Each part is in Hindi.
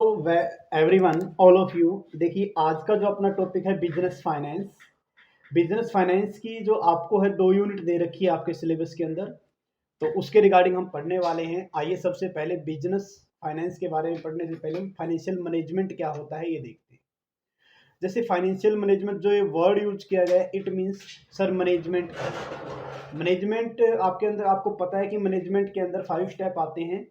एवरीवन, ऑल ऑफ यू, देखिए आज का जो अपना टॉपिक है बिजनेस फाइनेंस। बिजनेस फाइनेंस की जो आपको है 2 यूनिट दे रखी है आपके सिलेबस के अंदर। तो उसके रिगार्डिंग हम पढ़ने वाले हैं। आइए सबसे पहले बिजनेस फाइनेंस के बारे में पढ़ने से पहले फाइनेंशियल मैनेजमेंट क्या होता है ये देखते हैं। जैसे फाइनेंशियल मैनेजमेंट जो ये वर्ड यूज किया गया है, it means sir management. Management आपके अंदर आपको पता है कि मैनेजमेंट के अंदर 5 स्टेप आते हैं,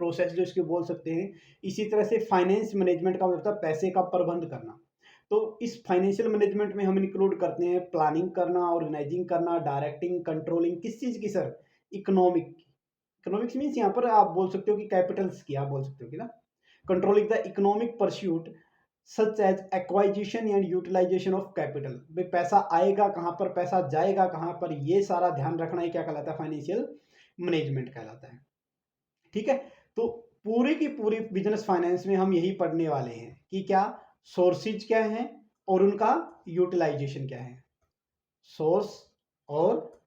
प्रोसेस जो इसके बोल सकते हैं। इसी तरह से फाइनेंस मैनेजमेंट का मतलब पैसे का प्रबंध करना। तो इस फाइनेंशियल मैनेजमेंट में हम इंक्लूड करते हैं प्लानिंग करना, ऑर्गेनाइजिंग करना, डायरेक्टिंग, कंट्रोलिंग। किस चीज़ की सर? इकोनॉमिक। इकोनॉमिक्स मीन्स यहाँ पर आप बोल सकते हो कि कैपिटल्स की आप बोल सकते हो कि ना। Controlling the economic pursuit such as acquisition and utilisation of capital. भाई पैसा आएगा कहाँ पर, पैसा जाएगा कहाँ पर, ये सारा ध्यान रखना ही क्या कहलाता है? फाइनेंशियल मैनेजमेंट कहलाता है। ठीक है। तो पूरी की पूरी बिजनेस फाइनेंस में हम यही पढ़ने वाले हैं कि क्या सोर्सेज क्या है और उनका यूटिलाइजेशन क्या है। सोर्स और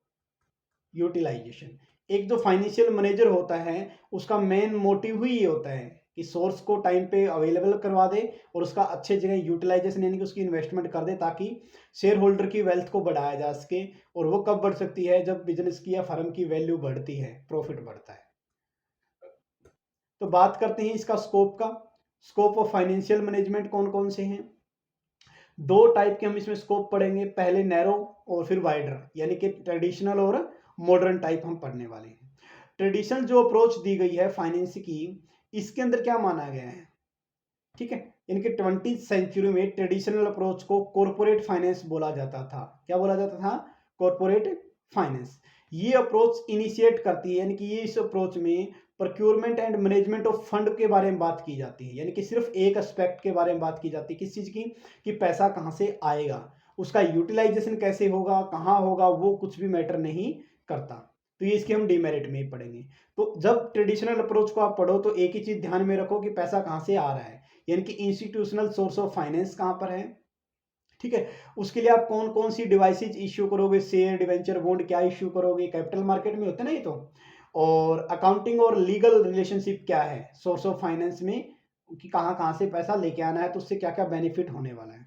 यूटिलाइजेशन। एक जो फाइनेंशियल मैनेजर होता है उसका मेन मोटिव ही ये होता है कि सोर्स को टाइम पे अवेलेबल करवा दे और उसका अच्छे जगह यूटिलाइजेशन यानी कि उसकी इन्वेस्टमेंट कर दे, ताकि शेयर होल्डर की वेल्थ को बढ़ाया जा सके। और वो कब बढ़ सकती है? जब बिजनेस की या फर्म की वैल्यू बढ़ती है, प्रॉफिट बढ़ता है। तो बात करते हैं इसका स्कोप का। स्कोप ऑफ फाइनेंशियल मैनेजमेंट कौन कौन से हैं? 2 टाइप के हम इसमें स्कोप पढ़ेंगे, पहले नैरो और फिर वाइडर, यानी कि ट्रेडिशनल और मॉडर्न टाइप हम पढ़ने वाले हैं। ट्रेडिशनल जो अप्रोच दी गई है फाइनेंस की, इसके अंदर क्या माना गया है? ठीक है। इनके 20वीं सेंचुरी में ट्रेडिशनल अप्रोच को कॉरपोरेट फाइनेंस बोला जाता था। क्या बोला जाता था? Corporate finance. ये अप्रोच इनिशिएट करती है, यानी कि ये इस अप्रोच में procurement and management of fund के बारे में बात की जाती है। यानी कि सिर्फ एक एस्पेक्ट के बारे में बात की जाती है, किस चीज की? कि पैसा कहाँ से आएगा, उसका यूटिलाइजेशन कैसे होगा, कहाँ होगा, वो कुछ भी मैटर नहीं करता। तो ये इसके हम डीमेरिट में ही पढ़ेंगे। तो जब ट्रेडिशनल अप्रोच को आप पढ़ो तो एक ही चीज ध्यान में रखो कि पैसा कहाँ से आ रहा है, यानी कि इंस्टीट्यूशनल सोर्स ऑफ फाइनेंस कहाँ पर है। ठीक है। उसके लिए आप कौन कौन सी डिवाइसेज इश्यू करोगे? शेयर, डिवेंचर, बॉन्ड क्या इश्यू करोगे? कैपिटल मार्केट में होते ना ये तो। और अकाउंटिंग और लीगल रिलेशनशिप क्या है सोर्स ऑफ फाइनेंस में, कि कहाँ कहाँ से पैसा लेके आना है, तो उससे क्या क्या बेनिफिट होने वाला है।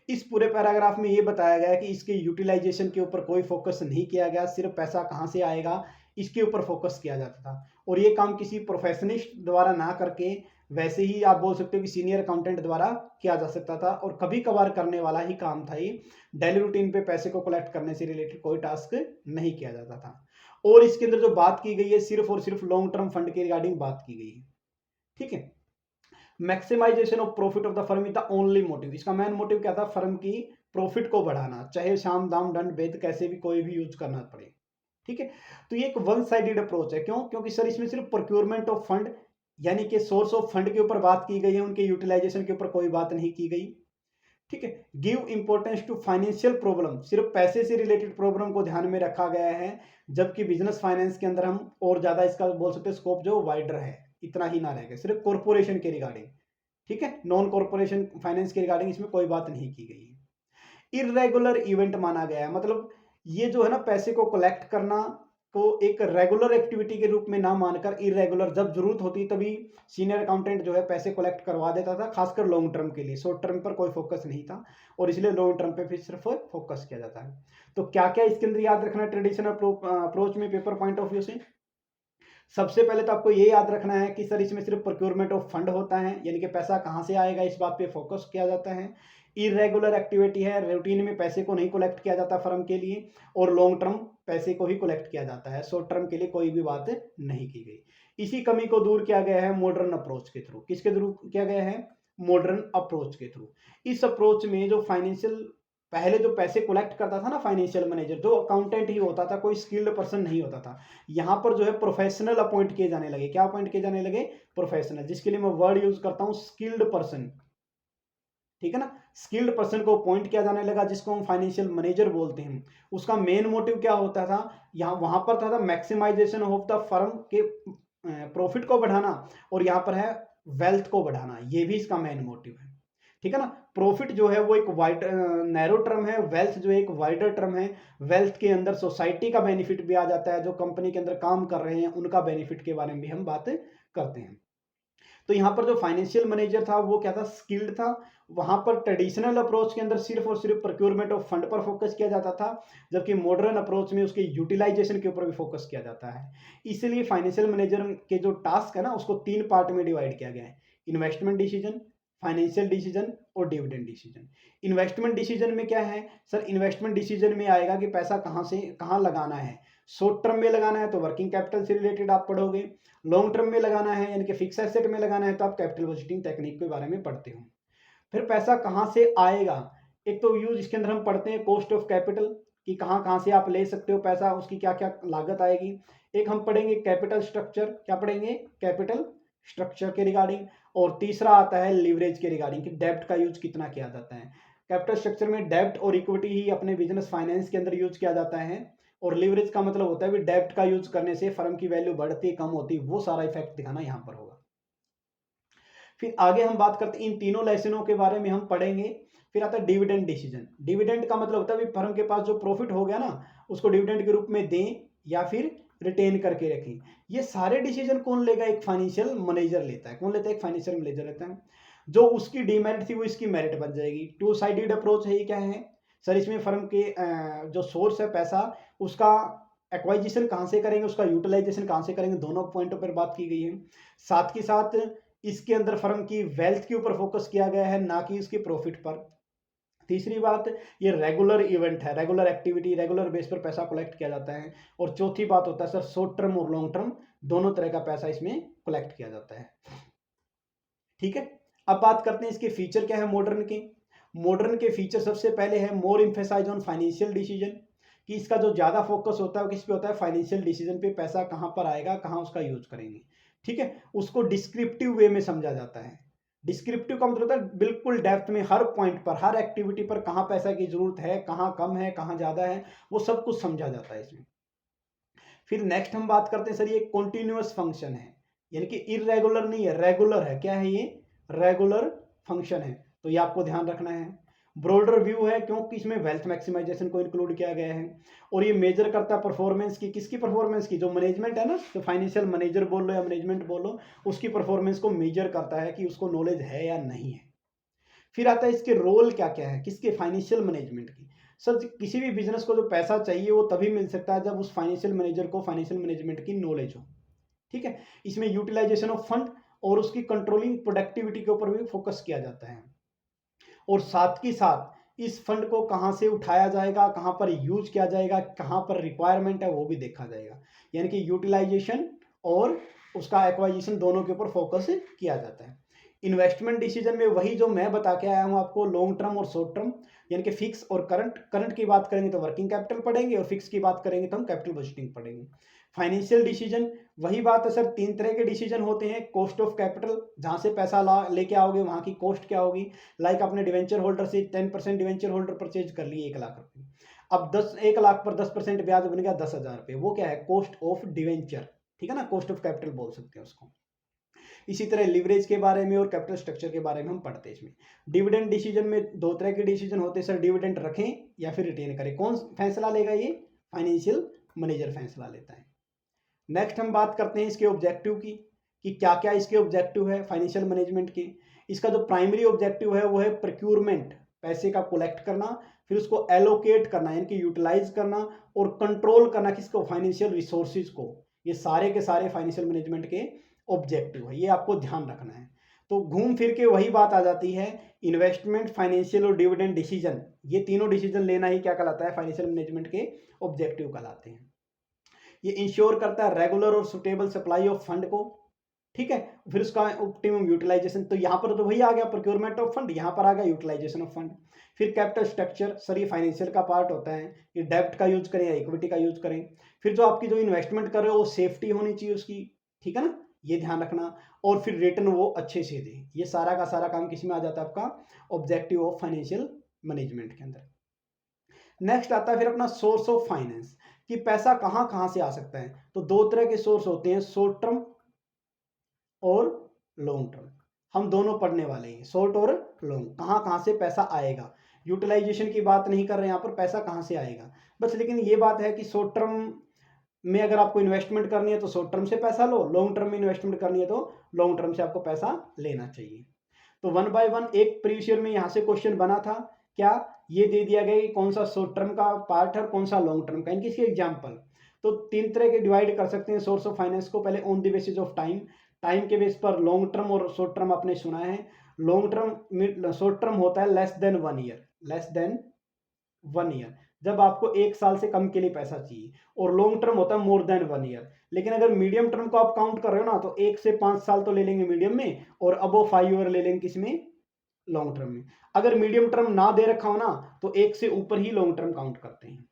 इस पूरे पैराग्राफ में ये बताया गया है कि इसके यूटिलाइजेशन के ऊपर कोई फोकस नहीं किया गया, सिर्फ पैसा कहाँ से आएगा इसके ऊपर फोकस किया जाता था। और ये काम किसी प्रोफेशनिस्ट द्वारा ना करके वैसे ही आप बोल सकते हो कि सीनियर अकाउंटेंट द्वारा किया जा सकता था, और कभी कभार करने वाला ही काम था ये। डेली रूटीन पे पैसे को कलेक्ट करने से रिलेटेड कोई टास्क नहीं किया जाता था। और इसके अंदर जो बात की गई है सिर्फ और सिर्फ लॉन्ग टर्म फंड के रिगार्डिंग बात की गई है। ठीक है। Maximisation of profit of the firm is the only motive. इसका मेन मोटिव क्या था? फर्म की प्रॉफिट को बढ़ाना, चाहे शाम दाम दंड भेद कैसे भी कोई भी यूज करना पड़े। ठीक है। तो ये एक वन साइडेड अप्रोच है। क्यों? क्योंकि सर इसमें सिर्फ प्रोक्योरमेंट ऑफ फंड यानी कि सोर्स ऑफ फंड के ऊपर बात की गई है, उनके यूटिलाइजेशन के ऊपर कोई बात नहीं की गई। ठीक है। Give importance to financial problem, सिर्फ पैसे से रिलेटेड प्रॉब्लम को ध्यान में रखा गया है। जबकि बिजनेस फाइनेंस के अंदर हम और ज्यादा इसका बोल सकते हैं स्कोप जो वाइडर है, इतना ही ना रहेगा सिर्फ कॉर्पोरेशन के रिगार्डिंग। ठीक है। नॉन कॉर्पोरेशन फाइनेंस के रिगार्डिंग इसमें कोई बात नहीं की गई है। इरेगुलर इवेंट माना गया है, मतलब ये जो है ना पैसे को कलेक्ट करना को एक रेगुलर एक्टिविटी के रूप में ना मानकर इरेगुलर, जब जरूरत होती तभी सीनियर अकाउंटेंट जो है पैसे कलेक्ट करवा देता था, खासकर लॉन्ग टर्म के लिए। शॉर्ट टर्म पर कोई फोकस नहीं था और इसलिए लॉन्ग टर्म पे फिर सिर्फ फोकस किया जाता है। तो क्या क्या इसके अंदर याद रखना ट्रेडिशनल अप्रोच में पेपर पॉइंट ऑफ व्यू से? सबसे पहले तो आपको ये याद रखना है कि सर इसमें सिर्फ प्रोक्योरमेंट ऑफ फंड होता है, यानी कि पैसा कहाँ से आएगा इस बात पे फोकस किया जाता है। इरेगुलर एक्टिविटी है, रूटीन में पैसे को नहीं कलेक्ट किया जाता फर्म के लिए, और लॉन्ग टर्म पैसे को ही कलेक्ट किया जाता है, शॉर्ट टर्म के लिए कोई भी बात नहीं की गई। इसी कमी को दूर किया गया है मॉडर्न अप्रोच के थ्रू। किसके थ्रू किया गया है? मॉडर्न अप्रोच के थ्रू। इस अप्रोच में जो फाइनेंशियल, पहले जो पैसे कलेक्ट करता था ना फाइनेंशियल मैनेजर, जो अकाउंटेंट ही होता था, कोई स्किल्ड पर्सन नहीं होता था। यहां पर जो है प्रोफेशनल अपॉइंट किए जाने लगे। क्या अपॉइंट किए जाने लगे? प्रोफेशनल, जिसके लिए मैं वर्ड यूज करता हूं स्किल्ड पर्सन। ठीक है ना। स्किल्ड पर्सन को अपॉइंट किया जाने लगा, जिसको हम फाइनेंशियल मैनेजर बोलते हैं। उसका मेन मोटिव क्या होता था? यहाँ वहां पर था मैक्सिमाइजेशन ऑफ द फर्म के प्रॉफिट को बढ़ाना, और यहाँ पर है वेल्थ को बढ़ाना, ये भी इसका मेन मोटिव है। ठीक है ना। प्रॉफिट जो है वो एक वाइड नैरो टर्म है, वेल्थ जो है एक वाइडर टर्म है। वेल्थ के अंदर सोसाइटी का बेनिफिट भी आ जाता है, जो कंपनी के अंदर काम कर रहे हैं उनका बेनिफिट के बारे में भी हम बात करते हैं। तो यहाँ पर जो फाइनेंशियल मैनेजर था वो क्या था, स्किल्ड था। वहाँ पर ट्रेडिशनल अप्रोच के अंदर सिर्फ और सिर्फ प्रोक्योरमेंट ऑफ फंड पर फोकस किया जाता था, जबकि मॉडर्न अप्रोच में उसके यूटिलाइजेशन के ऊपर भी फोकस किया जाता है। इसलिए फाइनेंशियल मैनेजर के जो टास्क है ना उसको 3 पार्ट में डिवाइड किया गया है, इन्वेस्टमेंट डिसीजन, फाइनेंशियल डिसीजन और डिविडेंड डिसीजन। इन्वेस्टमेंट डिसीजन में क्या है सर, इन्वेस्टमेंट डिसीजन में आएगा कि पैसा कहाँ से कहाँ लगाना है। शॉर्ट टर्म में लगाना है तो वर्किंग कैपिटल से रिलेटेड आप पढ़ोगे, लॉन्ग टर्म में लगाना है यानी कि फिक्स एसेट में लगाना है तो आप कैपिटल बजटिंग टेक्निक के बारे में पढ़ते हो। फिर पैसा कहाँ से आएगा, एक तो यूज इसके अंदर हम पढ़ते हैं कॉस्ट ऑफ कैपिटल, कि कहाँ कहाँ से आप ले सकते हो पैसा, उसकी क्या क्या लागत आएगी। एक हम पढ़ेंगे कैपिटल स्ट्रक्चर, क्या पढ़ेंगे, कैपिटल स्ट्रक्चर के रिगार्डिंग। और तीसरा आता है लिवरेज के रिगार्डिंग, कि डेब्ट का यूज कितना किया जाता है। कैपिटल स्ट्रक्चर में डेब्ट और इक्विटी ही अपने बिजनेस फाइनेंस के अंदर यूज किया जाता है, और लिवरेज का मतलब होता है कि डेब्ट का यूज करने से फर्म की वैल्यू बढ़ती कम होती, वो सारा इफेक्ट दिखाना यहाँ पर होगा। फिर आगे हम बात करते हैं इन तीनों लेसनों के बारे में हम पढ़ेंगे। फिर आता है डिविडेंड डिसीजन। डिविडेंड का मतलब होता है फर्म के पास जो प्रॉफिट हो गया ना उसको डिविडेंड के रूप में दें या फिर रिटेन करके रखें। ये सारे डिसीजन कौन लेगा, एक फाइनेंशियल मैनेजर लेता है। कौन लेता है, एक फाइनेंशियल मैनेजर लेता है। जो उसकी डीमेरिट थी वो इसकी मेरिट बन जाएगी। टू साइडेड अप्रोच है, ये क्या है सर, इसमें फर्म के जो सोर्स है पैसा उसका एक्वाइजिशन कहाँ से करेंगे, उसका यूटिलाइजेशन कहाँ से करेंगे, दोनों पॉइंटों पर बात की गई है। साथ के साथ इसके अंदर फर्म की वेल्थ के ऊपर फोकस किया गया है, ना कि इसके प्रॉफिट पर। तीसरी बात, ये रेगुलर इवेंट है, रेगुलर एक्टिविटी, रेगुलर बेस पर पैसा कलेक्ट किया जाता है। और चौथी बात होता है सर शॉर्ट टर्म और लॉन्ग टर्म दोनों तरह का पैसा इसमें कलेक्ट किया जाता है। ठीक है, अब बात करते हैं इसके फीचर क्या है मॉडर्न के। मॉडर्न के फीचर सबसे पहले है मोर एम्फेसाइज ऑन फाइनेंशियल डिसीजन, कि इसका जो ज्यादा फोकस होता है वो किस पे होता है, फाइनेंशियल डिसीजन पे, पैसा कहां पर आएगा, कहां उसका यूज करेंगे। ठीक है, उसको डिस्क्रिप्टिव वे में समझा जाता है। डिस्क्रिप्टिव का मतलब होता है बिल्कुल डेप्थ में, हर पॉइंट पर, हर एक्टिविटी पर कहां पैसा की जरूरत है, कहां कम है, कहां ज्यादा है, वो सब कुछ समझा जाता है इसमें। फिर नेक्स्ट हम बात करते हैं सर, ये कॉन्टिन्यूअस फंक्शन है, यानी कि इरेगुलर नहीं है, रेगुलर है। क्या है ये, रेगुलर फंक्शन है, तो ये आपको ध्यान रखना है। ब्रॉडर व्यू है क्योंकि इसमें वेल्थ मैक्सिमाइजेशन को इंक्लूड किया गया है। और ये मेजर करता है परफॉर्मेंस की, किसकी परफॉर्मेंस की, जो मैनेजमेंट है ना, तो फाइनेंशियल मैनेजर बोल लो या मैनेजमेंट बोलो, उसकी परफॉर्मेंस को मेजर करता है कि उसको नॉलेज है या नहीं है। फिर आता है इसके रोल क्या क्या है, किसके, फाइनेंशियल मैनेजमेंट की। सर किसी भी बिजनेस को जो पैसा चाहिए वो तभी मिल सकता है जब उस फाइनेंशियल मैनेजर को फाइनेंशियल मैनेजमेंट की नॉलेज हो। ठीक है, इसमें यूटिलाइजेशन ऑफ फंड और उसकी कंट्रोलिंग प्रोडक्टिविटी के ऊपर भी फोकस किया जाता है। और साथ ही साथ इस फंड को कहां से उठाया जाएगा, कहां पर यूज किया जाएगा, कहां पर रिक्वायरमेंट है वो भी देखा जाएगा। यानी कि यूटिलाइजेशन और उसका एक्वाइजिशन दोनों के ऊपर फोकस किया जाता है। इन्वेस्टमेंट डिसीजन में वही जो मैं बता के आया हूं आपको, लॉन्ग टर्म और शॉर्ट टर्म, यानी कि फिक्स और करंट। करंट की बात करेंगे तो वर्किंग कैपिटल पढ़ेंगे, और फिक्स की बात करेंगे तो हम कैपिटल बजटिंग पढ़ेंगे। फाइनेंशियल डिसीजन वही बात है सर, 3 तरह के डिसीजन होते हैं। कॉस्ट ऑफ कैपिटल, जहां से पैसा ला लेके आओगे वहां की कॉस्ट क्या होगी। लाइक आपने डिवेंचर होल्डर से 10% डिवेंचर होल्डर परचेज कर लिए 1 लाख रुपए, अब 1 लाख पर 10% ब्याज बन गया 10,000 रुपए, वो क्या है, कॉस्ट ऑफ डिवेंचर। ठीक है ना, कॉस्ट ऑफ कैपिटल बोल सकते हैं उसको। इसी तरह लिवरेज के बारे में और कैपिटल स्ट्रक्चर के बारे में हम पढ़ते हैं इसमें। डिविडेंड डिसीजन में 2 तरह के डिसीजन होते हैं सर, डिविडेंड रखें या फिर रिटेन करें। कौन फैसला लेगा, ये फाइनेंशियल मैनेजर फैसला लेता है। नेक्स्ट हम बात करते हैं इसके ऑब्जेक्टिव की, कि क्या क्या इसके ऑब्जेक्टिव है फाइनेंशियल मैनेजमेंट के। इसका जो प्राइमरी ऑब्जेक्टिव है वो है प्रोक्यूरमेंट, पैसे का कलेक्ट करना, फिर उसको एलोकेट करना यानी कि यूटिलाइज करना, और कंट्रोल करना किसको, फाइनेंशियल रिसोर्सेज को। ये सारे के सारे फाइनेंशियल मैनेजमेंट के ऑब्जेक्टिव है, ये आपको ध्यान रखना है। तो घूम फिर के वही बात आ जाती है, इन्वेस्टमेंट, फाइनेंशियल और डिविडेंड डिसीजन, ये तीनों डिसीजन लेना ही क्या कहलाता है, फाइनेंशियल मैनेजमेंट के ऑब्जेक्टिव कहलाते हैं। ये इंश्योर करता है रेगुलर और सुटेबल सप्लाई ऑफ फंड को। ठीक है, फिर उसका ऑप्टिमम यूटिलाइजेशन, तो यहाँ पर तो वही आ गया प्रोक्योरमेंट ऑफ फंड, यहाँ पर आ गया यूटिलाइजेशन ऑफ फंड। फिर कैपिटल स्ट्रक्चर, सर ये फाइनेंशियल का पार्ट होता है, ये डेब्ट का यूज करें या इक्विटी का यूज करें। फिर जो आपकी जो इन्वेस्टमेंट कर रहे हो वो सेफ्टी होनी चाहिए उसकी, ठीक है ना, ये ध्यान रखना। और फिर रिटर्न वो अच्छे से दे, ये सारा का सारा काम किस में आ जाता है, आपका ऑब्जेक्टिव ऑफ फाइनेंशियल मैनेजमेंट के अंदर। नेक्स्ट आता है फिर अपना सोर्स ऑफ फाइनेंस, कि पैसा कहां कहां से आ सकता है। तो 2 तरह के सोर्स होते हैं, शॉर्ट टर्म और लॉन्ग टर्म। हम दोनों पढ़ने वाले हैं, शॉर्ट और लॉन्ग, कहां कहां से पैसा आएगा। यूटिलाइजेशन की बात नहीं कर रहे हैं यहाँ पर, पैसा कहां से आएगा बस। लेकिन ये बात है कि शॉर्ट टर्म में अगर आपको इन्वेस्टमेंट करनी है तो शॉर्ट टर्म से पैसा लो, लॉन्ग टर्म में इन्वेस्टमेंट करनी है तो लॉन्ग टर्म से आपको पैसा लेना चाहिए। तो वन बाय वन एक प्रीवियस ईयर में यहाँ से क्वेश्चन बना था, क्या ये दे दिया गया कि कौन सा शॉर्ट टर्म का पार्ट है और कौन सा लॉन्ग टर्म का, इनकी इसके एग्जाम्पल। तो 3 तरह के डिवाइड कर सकते हैं सोर्स ऑफ फाइनेंस को। पहले on the basis of time, time के बेस पर लॉन्ग टर्म और शॉर्ट टर्म आपने सुना है। लॉन्ग टर्म, शॉर्ट टर्म होता है less than 1 year, less than 1 year, जब आपको 1 साल से कम के लिए पैसा चाहिए। और लॉन्ग टर्म होता है मोर देन 1 ईयर। लेकिन अगर मीडियम टर्म को आप काउंट कर रहे हो ना, तो 1 से 5 साल तो ले लेंगे मीडियम में, और अबो 5 ईयर ले लेंगे किसमें, लॉन्ग टर्म में। अगर मीडियम टर्म ना दे रखा हो ना, तो 1 से ऊपर ही लॉन्ग टर्म काउंट करते हैं,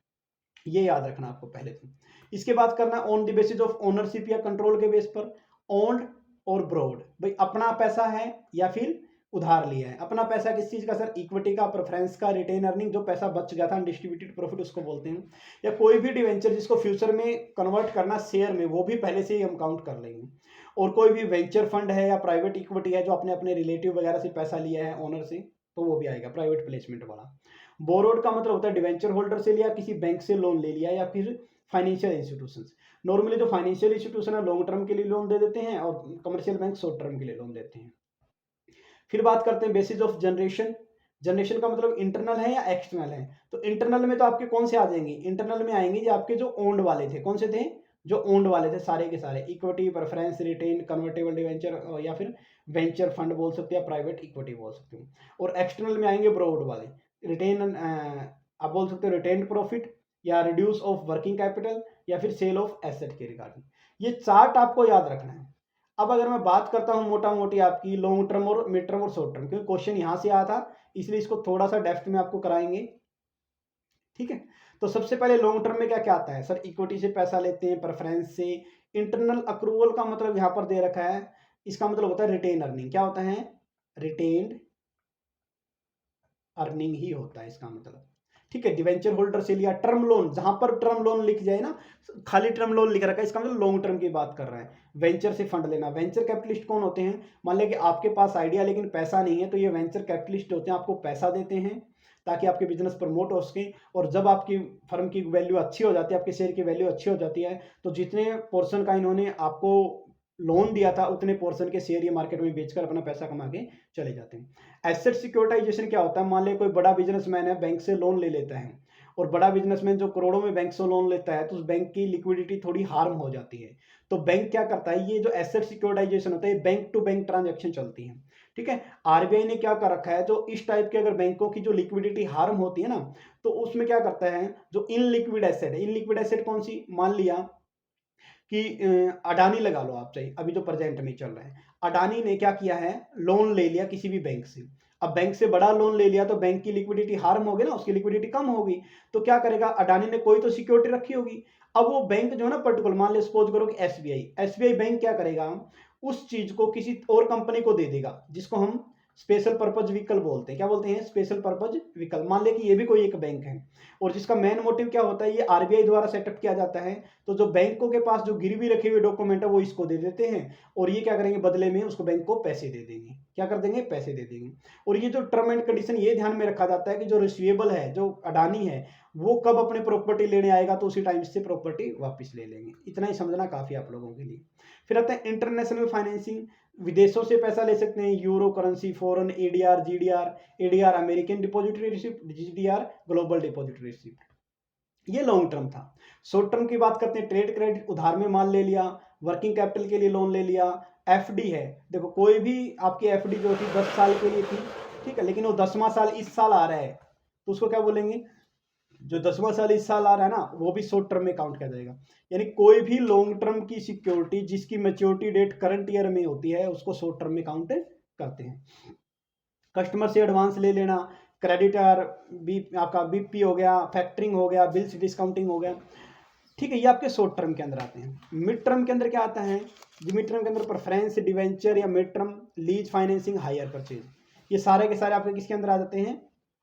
ये याद रखना आपको पहले तो। इसके बाद करना on the basis of ownership या कंट्रोल के बेस पर, ओन्ड और ब्रोड। भाई अपना पैसा है या फिर उधार लिया है। अपना पैसा किस चीज का सर, इक्विटी का, प्रेफरेंस का, रिटेन अर्निंग, जो पैसा बच गया था अनडिस्ट्रीब्यूटेड प्रॉफिट उसको बोलते हैं। या कोई भी डिवेंचर जिसको फ्यूचर में कन्वर्ट करना शेयर में, वो भी पहले से ही हम काउंट कर लेंगे। और कोई भी वेंचर फंड है या प्राइवेट इक्विटी है जो अपने अपने रिलेटिव वगैरह से पैसा लिया है ओनर से, तो वो भी आएगा प्राइवेट प्लेसमेंट वाला। बोरोड का मतलब होता है डिवेंचर होल्डर से लिया, किसी बैंक से लोन ले लिया, या फिर फाइनेंशियल इंस्टीट्यूशन। नॉर्मली जो फाइनेंशियल इंस्टीट्यूशन है लॉन्ग टर्म के लिए लोन दे देते हैं, और कमर्शियल बैंक शॉर्ट टर्म के लिए लोन देते हैं। फिर बात करते हैं बेसिस ऑफ जनरेशन। जनरेशन का मतलब इंटरनल है या एक्सटर्नल है। तो इंटरनल में तो आपके कौन से आ जाएंगे, इंटरनल में आएंगे जो आपके जो ओन्ड वाले थे। कौन से थे, जो ओन्ड वाले थे सारे के सारे, equity, preference, retained, convertible debenture, या फिर वेंचर फंड बोल सकते हैं, प्राइवेट इक्विटी बोल सकते हो। और एक्सटर्नल में आएंगे ब्रॉड वाले, रिटेन, आप बोल सकते हो रिटेन प्रॉफिट, या रिड्यूस ऑफ वर्किंग कैपिटल, या फिर सेल ऑफ एसेट के रिगार्डिंग। ये चार्ट आपको याद रखना है। अब अगर मैं बात करता हूं मोटा मोटी आपकी लॉन्ग टर्म और मिड टर्म और शॉर्ट टर्म, क्योंकि क्वेश्चन यहां से आया था, इसलिए इसको थोड़ा सा डेप्थ में आपको कराएंगे, ठीक है। तो सबसे पहले लॉन्ग टर्म में क्या क्या आता है सर, इक्विटी से पैसा लेते हैं, प्रेफरेंस से। इंटरनल अक्रूवल का मतलब यहां पर दे रखा है, इसका मतलब होता है रिटेन अर्निंग। क्या होता है, रिटेन्ड अर्निंग ही होता है इसका मतलब, ठीक है। डिवेंचर होल्डर से लिया, टर्म लोन, जहां पर टर्म लोन लिख जाए ना, खाली टर्म लोन लिख रखा है, इसका मतलब लॉन्ग टर्म की बात कर रहा है। वेंचर से फंड लेना, वेंचर कैपिटलिस्ट कौन होते हैं, मान लिया कि आपके पास आइडिया लेकिन पैसा नहीं है, तो ये वेंचर कैपिटलिस्ट होते हैं, आपको पैसा देते हैं ताकि आपके बिजनेस प्रमोट हो सके। और जब आपकी फर्म की वैल्यू अच्छी हो जाती है, आपके शेयर की वैल्यू अच्छी हो जाती है, तो जितने पोर्शन का इन्होंने आपको लोन दिया था उतने पोर्शन के शेयर ये मार्केट में बेचकर अपना पैसा कमा के चले जाते हैं। एसेट सिक्योरिटाइजेशन क्या होता है, मान लिया कोई बड़ा बिजनेसमैन है, बैंक से लोन ले लेता है, और बड़ा बिजनेसमैन जो करोड़ों में बैंक से लोन लेता है, तो उस बैंक की लिक्विडिटी थोड़ी हार्म हो जाती है। तो बैंक क्या करता है, ये जो एसेट सिक्योरिटाइजेशन होता है, बैंक टू बैंक ट्रांजेक्शन चलती है, ठीक है। आरबीआई ने क्या कर रखा है, जो इस टाइप के अगर बैंकों की जो लिक्विडिटी हार्म होती है ना, तो उसमें क्या करता है, जो इनलिक्विड एसेट है, इनलिक्विड एसेट कौन सी, मान लिया कि अडानी लगा लो आप, चाहिए अभी जो प्रेजेंट में चल रहा है, अडानी ने क्या किया है, लोन ले लिया किसी भी बैंक से। अब बैंक से बड़ा लोन ले लिया तो बैंक की लिक्विडिटी हार्म होगी ना, उसकी लिक्विडिटी कम होगी। तो क्या करेगा, अडानी ने कोई तो सिक्योरिटी रखी होगी। अब वो बैंक जो है ना पर्टिकुलर, मान ले सपोज करो कि एसबीआई बैंक क्या करेगा, उस चीज को किसी और कंपनी को दे देगा, जिसको हम स्पेशल पर्पज व्हीकल बोलते हैं। क्या बोलते हैं, स्पेशल पर्पज व्हीकल। मान ले कि ये भी कोई एक बैंक है, और जिसका मेन मोटिव क्या होता है, ये आरबीआई द्वारा सेटअप किया जाता है। तो जो बैंकों के पास जो गिरवी रखे हुए डॉक्यूमेंट है वो इसको दे देते हैं, और ये क्या करेंगे, बदले में उसको बैंक को पैसे दे देंगे। क्या कर देंगे, पैसे दे देंगे। और ये जो टर्म एंड कंडीशन, ये ध्यान में रखा जाता है कि जो रिसीवेबल है, जो अडानी है, वो कब अपने प्रॉपर्टी लेने आएगा, तो उसी टाइम से प्रॉपर्टी वापस ले लेंगे। इतना ही समझना काफी आप लोगों के लिए। फिर आता है इंटरनेशनल फाइनेंसिंग, विदेशों से पैसा ले सकते हैं, euro currency, foreign, ADR, GDR, ADR American depository receipt, GDR global depository receipt. ये लॉन्ग टर्म था। शॉर्ट टर्म की बात करते हैं, ट्रेड क्रेडिट, उधार में माल ले लिया, वर्किंग कैपिटल के लिए लोन ले लिया। एफडी है, देखो कोई भी आपकी एफडी जो थी 10 साल के लिए थी, ठीक है, लेकिन वो 10वां साल इस साल आ रहा है, तो उसको क्या बोलेंगे, जो 10वां साल इस साल आ रहा है ना, वो भी शॉर्ट टर्म में काउंट किया जाएगा। यानी कोई भी लॉन्ग टर्म की सिक्योरिटी जिसकी मैच्योरिटी डेट करंट ईयर में होती है, उसको शॉर्ट टर्म में काउंट करते हैं। कस्टमर से एडवांस ले लेना, क्रेडिटर, आपका बीपी हो गया, फैक्टरिंग हो गया, बिल्स डिस्काउंटिंग हो गया, ठीक है, ये आपके शॉर्ट टर्म के अंदर आते हैं। मिड टर्म के अंदर क्या आता है, मिड टर्म के अंदर प्रेफरेंस, डिवेंचर या mid term, lease financing, hire purchase, ये सारे के सारे आपके किसके अंदर आ जाते हैं,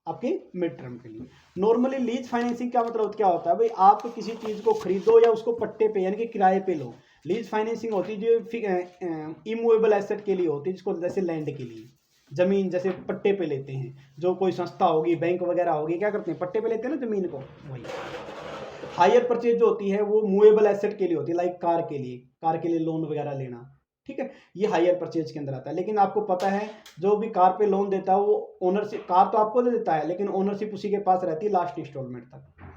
आपके मिड टर्म के लिए। नॉर्मली लीज फाइनेंसिंग का मतलब क्या होता है, भाई आप किसी चीज को खरीदो या उसको पट्टे पे यानी कि किराए पे लो। लीज फाइनेंसिंग होती है जो इमूवेबल एसेट के लिए होती है, जिसको जैसे लैंड के लिए, जमीन जैसे पट्टे पे लेते हैं, जो कोई संस्था होगी, बैंक वगैरह होगी, क्या करते हैं, पट्टे पे लेते हैं ना जमीन को, वही। हायर परचेज जो होती है वो मूवेबल एसेट के लिए होती है, लाइक कार के लिए लोन वगैरह लेना, ठीक है, ये हायर परचेज के अंदर आता है। लेकिन आपको पता है जो भी कार पे लोन देता है वो ओनरशिप, कार तो आपको दे देता है लेकिन ओनरशिप उसी के पास रहती है लास्ट इंस्टॉलमेंट तक।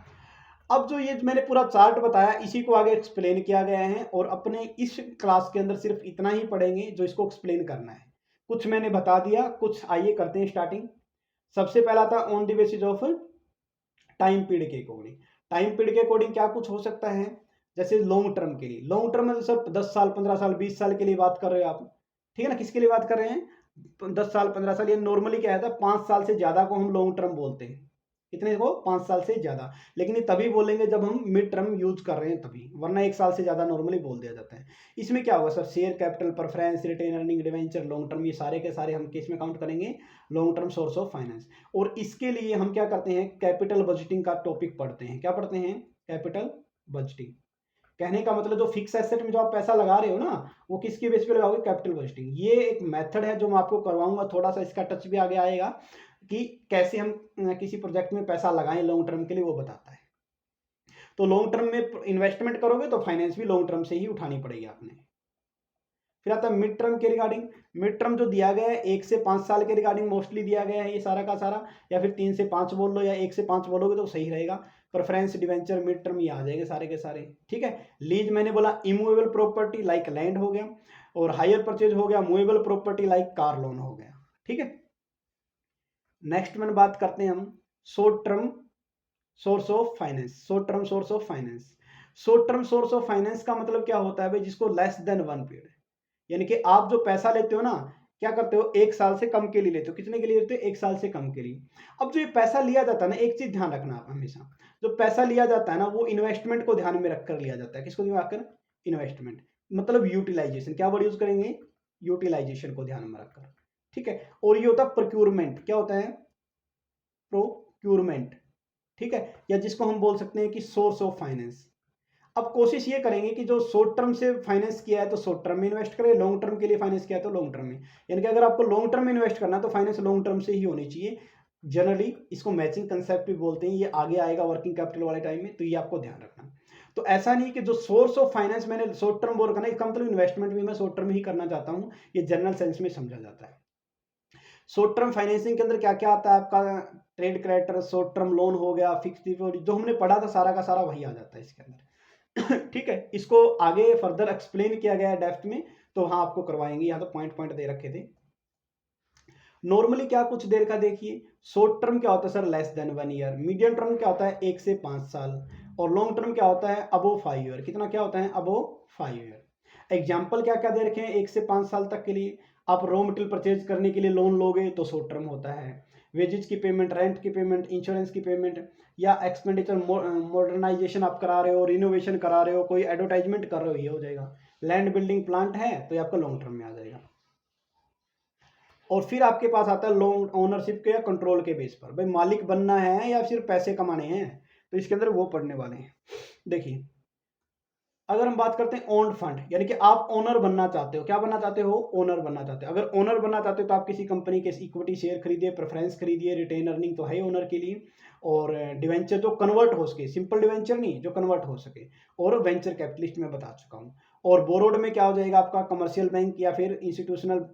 अब जो ये मैंने पूरा चार्ट बताया इसी को आगे एक्सप्लेन किया गया है, और अपने इस क्लास के अंदर सिर्फ इतना ही पढ़ेंगे जो इसको एक्सप्लेन करना है। कुछ मैंने बता दिया, कुछ आइए करते हैं स्टार्टिंग। सबसे पहला था on the basis of time period के अकॉर्डिंग। टाइम पीरियड के अकॉर्डिंग क्या कुछ हो सकता है, जैसे लॉन्ग टर्म के लिए, लॉन्ग टर्म में तो सर 10 साल 15 साल 20 साल के लिए बात कर रहे हो आप, ठीक है ना, किसके लिए बात कर रहे हैं, 10 साल 15 साल, ये नॉर्मली क्या है 5 साल से ज्यादा को हम लॉन्ग टर्म बोलते हैं, कितने को, 5 साल से ज्यादा। लेकिन ये तभी बोलेंगे जब हम मिड टर्म यूज कर रहे हैं तभी, वरना 1 साल से ज्यादा नॉर्मली बोल दिया जाता है। इसमें क्या होगा sir, share capital, preference, retained earning, debenture, long term, ये सारे के सारे हम किस में काउंट करेंगे, long term source of finance. और इसके लिए हम क्या करते हैं, कैपिटल बजटिंग का टॉपिक पढ़ते हैं। क्या पढ़ते हैं, कैपिटल बजटिंग। कहने का मतलब जो फिक्स एसेट में जो आप पैसा लगा रहे हो ना, वो किसके बेस पे लगाओगे, कैपिटल बजटिंग। ये एक मेथड है जो मैं आपको करवाऊंगा, थोड़ा सा इसका टच भी आगे आएगा कि कैसे हम किसी प्रोजेक्ट में पैसा लगाएं लॉन्ग टर्म के लिए, वो बताता है। तो लॉन्ग टर्म में इन्वेस्टमेंट करोगे तो फाइनेंस भी लॉन्ग टर्म से ही उठानी पड़ेगी आपने। फिर आता है मिड टर्म के रिगार्डिंग। मिड टर्म जो दिया गया है 1 से 5 साल के रिगार्डिंग मोस्टली दिया गया है ये सारा का सारा, या फिर 3 से 5 बोल लो, या 1 से 5 बोलोगे तो सही रहेगा। प्रेफरेंस, डिवेंचर, मिड टर्म ये आ जाएंगे सारे के सारे, ठीक है। लीज मैंने बोला इमूवेबल प्रॉपर्टी लाइक लैंड हो गया, और हायर परचेज हो गया movable property like car loan हो गया, ठीक है। नेक्स्ट में बात करते हैं हम short term source of finance. Short term source of finance, short term source of finance का मतलब क्या होता है भाई, जिसको लेस देन 1 पीरियड, यानी कि आप जो पैसा लेते हो ना, क्या करते हो, 1 साल से कम के लिए लेते हो। कितने के लिए लेते हो, 1 साल से कम के लिए। अब जो ये पैसा लिया जाता है ना, एक चीज ध्यान रखना आप हमेशा, जो पैसा लिया जाता है ना वो इन्वेस्टमेंट को ध्यान में रखकर लिया जाता है। किसको ध्यान रखकर, इन्वेस्टमेंट, मतलब यूटिलाइजेशन। क्या वर्ड यूज करेंगे, यूटिलाइजेशन को ध्यान में रखकर, ठीक है। और ये होता है प्रोक्यूरमेंट। क्या होता है, प्रोक्यूरमेंट, ठीक है, या जिसको हम बोल सकते हैं कि सोर्स ऑफ फाइनेंस। अब कोशिश ये करेंगे कि जो शॉर्ट टर्म से फाइनेंस किया है तो शॉर्ट टर्म में इन्वेस्ट करें, लॉन्ग टर्म के लिए फाइनेंस किया है तो लॉन्ग टर्म में। यानी कि अगर आपको लॉन्ग टर्म में इन्वेस्ट करना है तो फाइनेंस लॉन्ग टर्म से ही होनी चाहिए। जनरली इसको मैचिंग कंसेप्ट भी बोलते हैं, ये आगे आएगा वर्किंग कैपिटल वाले टाइम में, तो ये आपको ध्यान रखना। तो ऐसा नहीं कि जो सोर्स ऑफ फाइनेंस मैंने शॉर्ट टर्म बोल करना, इसका मतलब इन्वेस्टमेंट भी मैं शॉर्ट टर्म ही करना चाहता हूँ, ये जनरल सेंस में समझा जाता है। शॉर्ट टर्म फाइनेंसिंग के अंदर क्या क्या आता है आपका, trade creditor, short term loan हो गया, फिक्स डिपॉजिट, जो हमने पढ़ा था सारा का सारा वही आ जाता है इसके अंदर। ठीक है, इसको आगे फर्दर एक्सप्लेन किया गया है डेप्थ में, तो हाँ आपको करवाएंगे, यहाँ तो पॉइंट पॉइंट दे रखे थे। नॉर्मली क्या कुछ देर का देखिए, शॉर्ट टर्म क्या होता है sir, less than 1 year, medium term क्या होता है 1 से 5 साल, और लॉन्ग टर्म क्या होता है अबो 5 ईयर। कितना क्या होता है, अबो 5 ईयर। एग्जाम्पल क्या क्या दे रखे हैं 1 से 5 साल तक के लिए, आप रॉ मटेरियल परचेज करने के लिए लोन लोगे तो शॉर्ट टर्म होता है। वेजेज की पेमेंट, रेंट की पेमेंट, इंश्योरेंस की पेमेंट, या एक्सपेंडिचर मॉडर्नाइजेशन आप करा रहे हो, रिनोवेशन करा रहे हो, कोई एडवर्टाइजमेंट कर रहे हो, ये हो जाएगा। लैंड बिल्डिंग प्लांट है तो ये आपका लॉन्ग टर्म में आ जाएगा। और फिर आपके पास आता है लॉन्ग ओनरशिप के या कंट्रोल के बेस पर, भाई मालिक बनना है या फिर पैसे कमाने हैं, तो इसके अंदर वो पढ़ने वाले हैं। देखिए अगर हम बात करते हैं ओन्ड फंड, यानी कि आप ओनर बनना चाहते हो, क्या बनना चाहते हो, ओनर बनना चाहते हो। अगर ओनर बनना चाहते हो तो आप किसी कंपनी के इक्विटी शेयर खरीदिए, प्रेफरेंस खरीदिए, रिटेन अर्निंग तो है ओनर के लिए, और डिवेंचर जो कन्वर्ट हो सके, सिंपल डिवेंचर नहीं, जो कन्वर्ट हो सके, और वेंचर कैपिटलिस्ट में बता चुका हूँ। और बोरोड में क्या हो जाएगा आपका, कमर्शियल बैंक या फिर इंस्टीट्यूशनल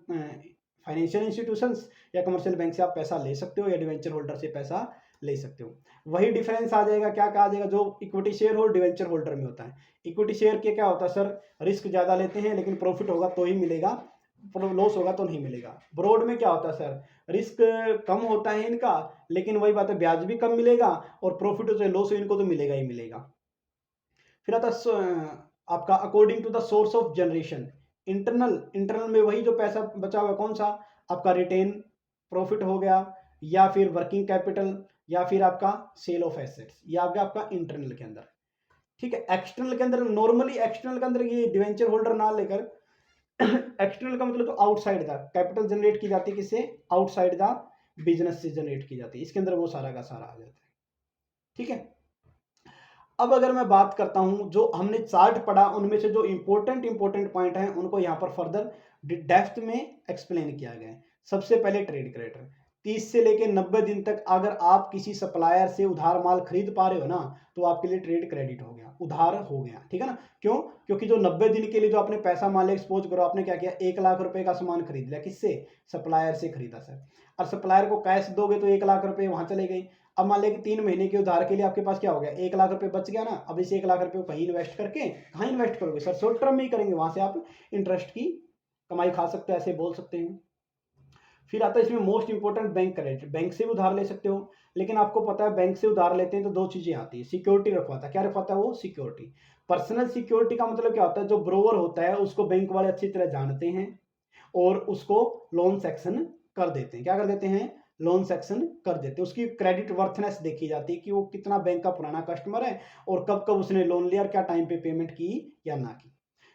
फाइनेंशियल इंस्टीट्यूशंस या कमर्शियल बैंक से आप पैसा ले सकते हो, या डिवेंचर होल्डर से पैसा ले सकते हो। वही डिफरेंस आ जाएगा, क्या कहा जाएगा, जो equity share holder debenture holder में होता है। इक्विटी शेयर के क्या होता है सर, रिस्क ज्यादा लेते हैं लेकिन प्रॉफिट होगा तो ही मिलेगा, लॉस होगा तो नहीं मिलेगा। ब्रॉड में क्या होता है सर, रिस्क कम होता है इनका, लेकिन वही बात है ब्याज भी कम मिलेगा, और प्रॉफिट हो चाहे लॉस हो इनको तो मिलेगा ही मिलेगा। फिर आता आपका according to the source of generation. Internal में वही जो पैसा बचा हुआ कौन सा, आपका रिटेन प्रॉफिट हो गया, या फिर वर्किंग कैपिटल, या फिर आपका सेल ऑफ एसेट्स, या आ गया आपका इंटरनल के अंदर। ठीक है, एक्सटर्नल के अंदर नॉर्मली एक्सटर्नल के अंदर ये डिवेंचर होल्डर ना लेकर एक्सटर्नल का मतलब तो आउटसाइड द कैपिटल जनरेट की जाती है, किससे, आउटसाइड द बिजनेस से जनरेट की जाती है, इसके अंदर वो सारा का सारा आ जाता है। ठीक है, अब अगर मैं बात करता हूं जो हमने चार्ट पढ़ा उनमें से जो इंपॉर्टेंट पॉइंट हैं उनको यहां पर फर्दर डेप्थ में एक्सप्लेन किया गया है। सबसे पहले ट्रेड क्रेडिटर, 30 से लेके 90 दिन तक अगर आप किसी सप्लायर से उधार माल खरीद पा रहे हो ना, तो आपके लिए ट्रेड क्रेडिट हो गया, उधार हो गया, ठीक है ना। क्यों? क्योंकि जो 90 दिन के लिए जो आपने पैसा मान लिया, एक्सपोज करो, आपने क्या किया, 1 लाख रुपए का सामान खरीद लिया, किससे? सप्लायर से खरीदा सर। और सप्लायर को कैश दोगे तो 1 लाख रुपए वहां चले गए। अब मान लिया कि 3 महीने के उधार के लिए आपके पास क्या हो गया, 1 लाख रुपए बच गया ना। अब इस 1 लाख रुपए को कहीं इन्वेस्ट करके, कहाँ इन्वेस्ट करोगे सर? शॉर्ट टर्म में ही करेंगे, वहां से आप इंटरेस्ट की कमाई खा सकते हो, ऐसे बोल सकते हैं। फिर आता है इसमें most important, bank credit. Bank से भी उधार ले सकते हो, लेकिन आपको पता है बैंक से उधार लेते हैं तो दो चीजें आती है, सिक्योरिटी रखवाता है। क्या रखवाता है वो? सिक्योरिटी। पर्सनल सिक्योरिटी का मतलब क्या होता है? जो ब्रोवर होता है उसको बैंक वाले अच्छी तरह जानते हैं और उसको लोन सेक्शन कर देते हैं। क्या कर देते हैं? लोन सेक्शन कर देते हैं। उसकी क्रेडिट वर्थनेस देखी जाती है कि वो कितना बैंक का पुराना कस्टमर है और कब कब उसने लोन लिया और क्या टाइम पे पेमेंट की या ना की।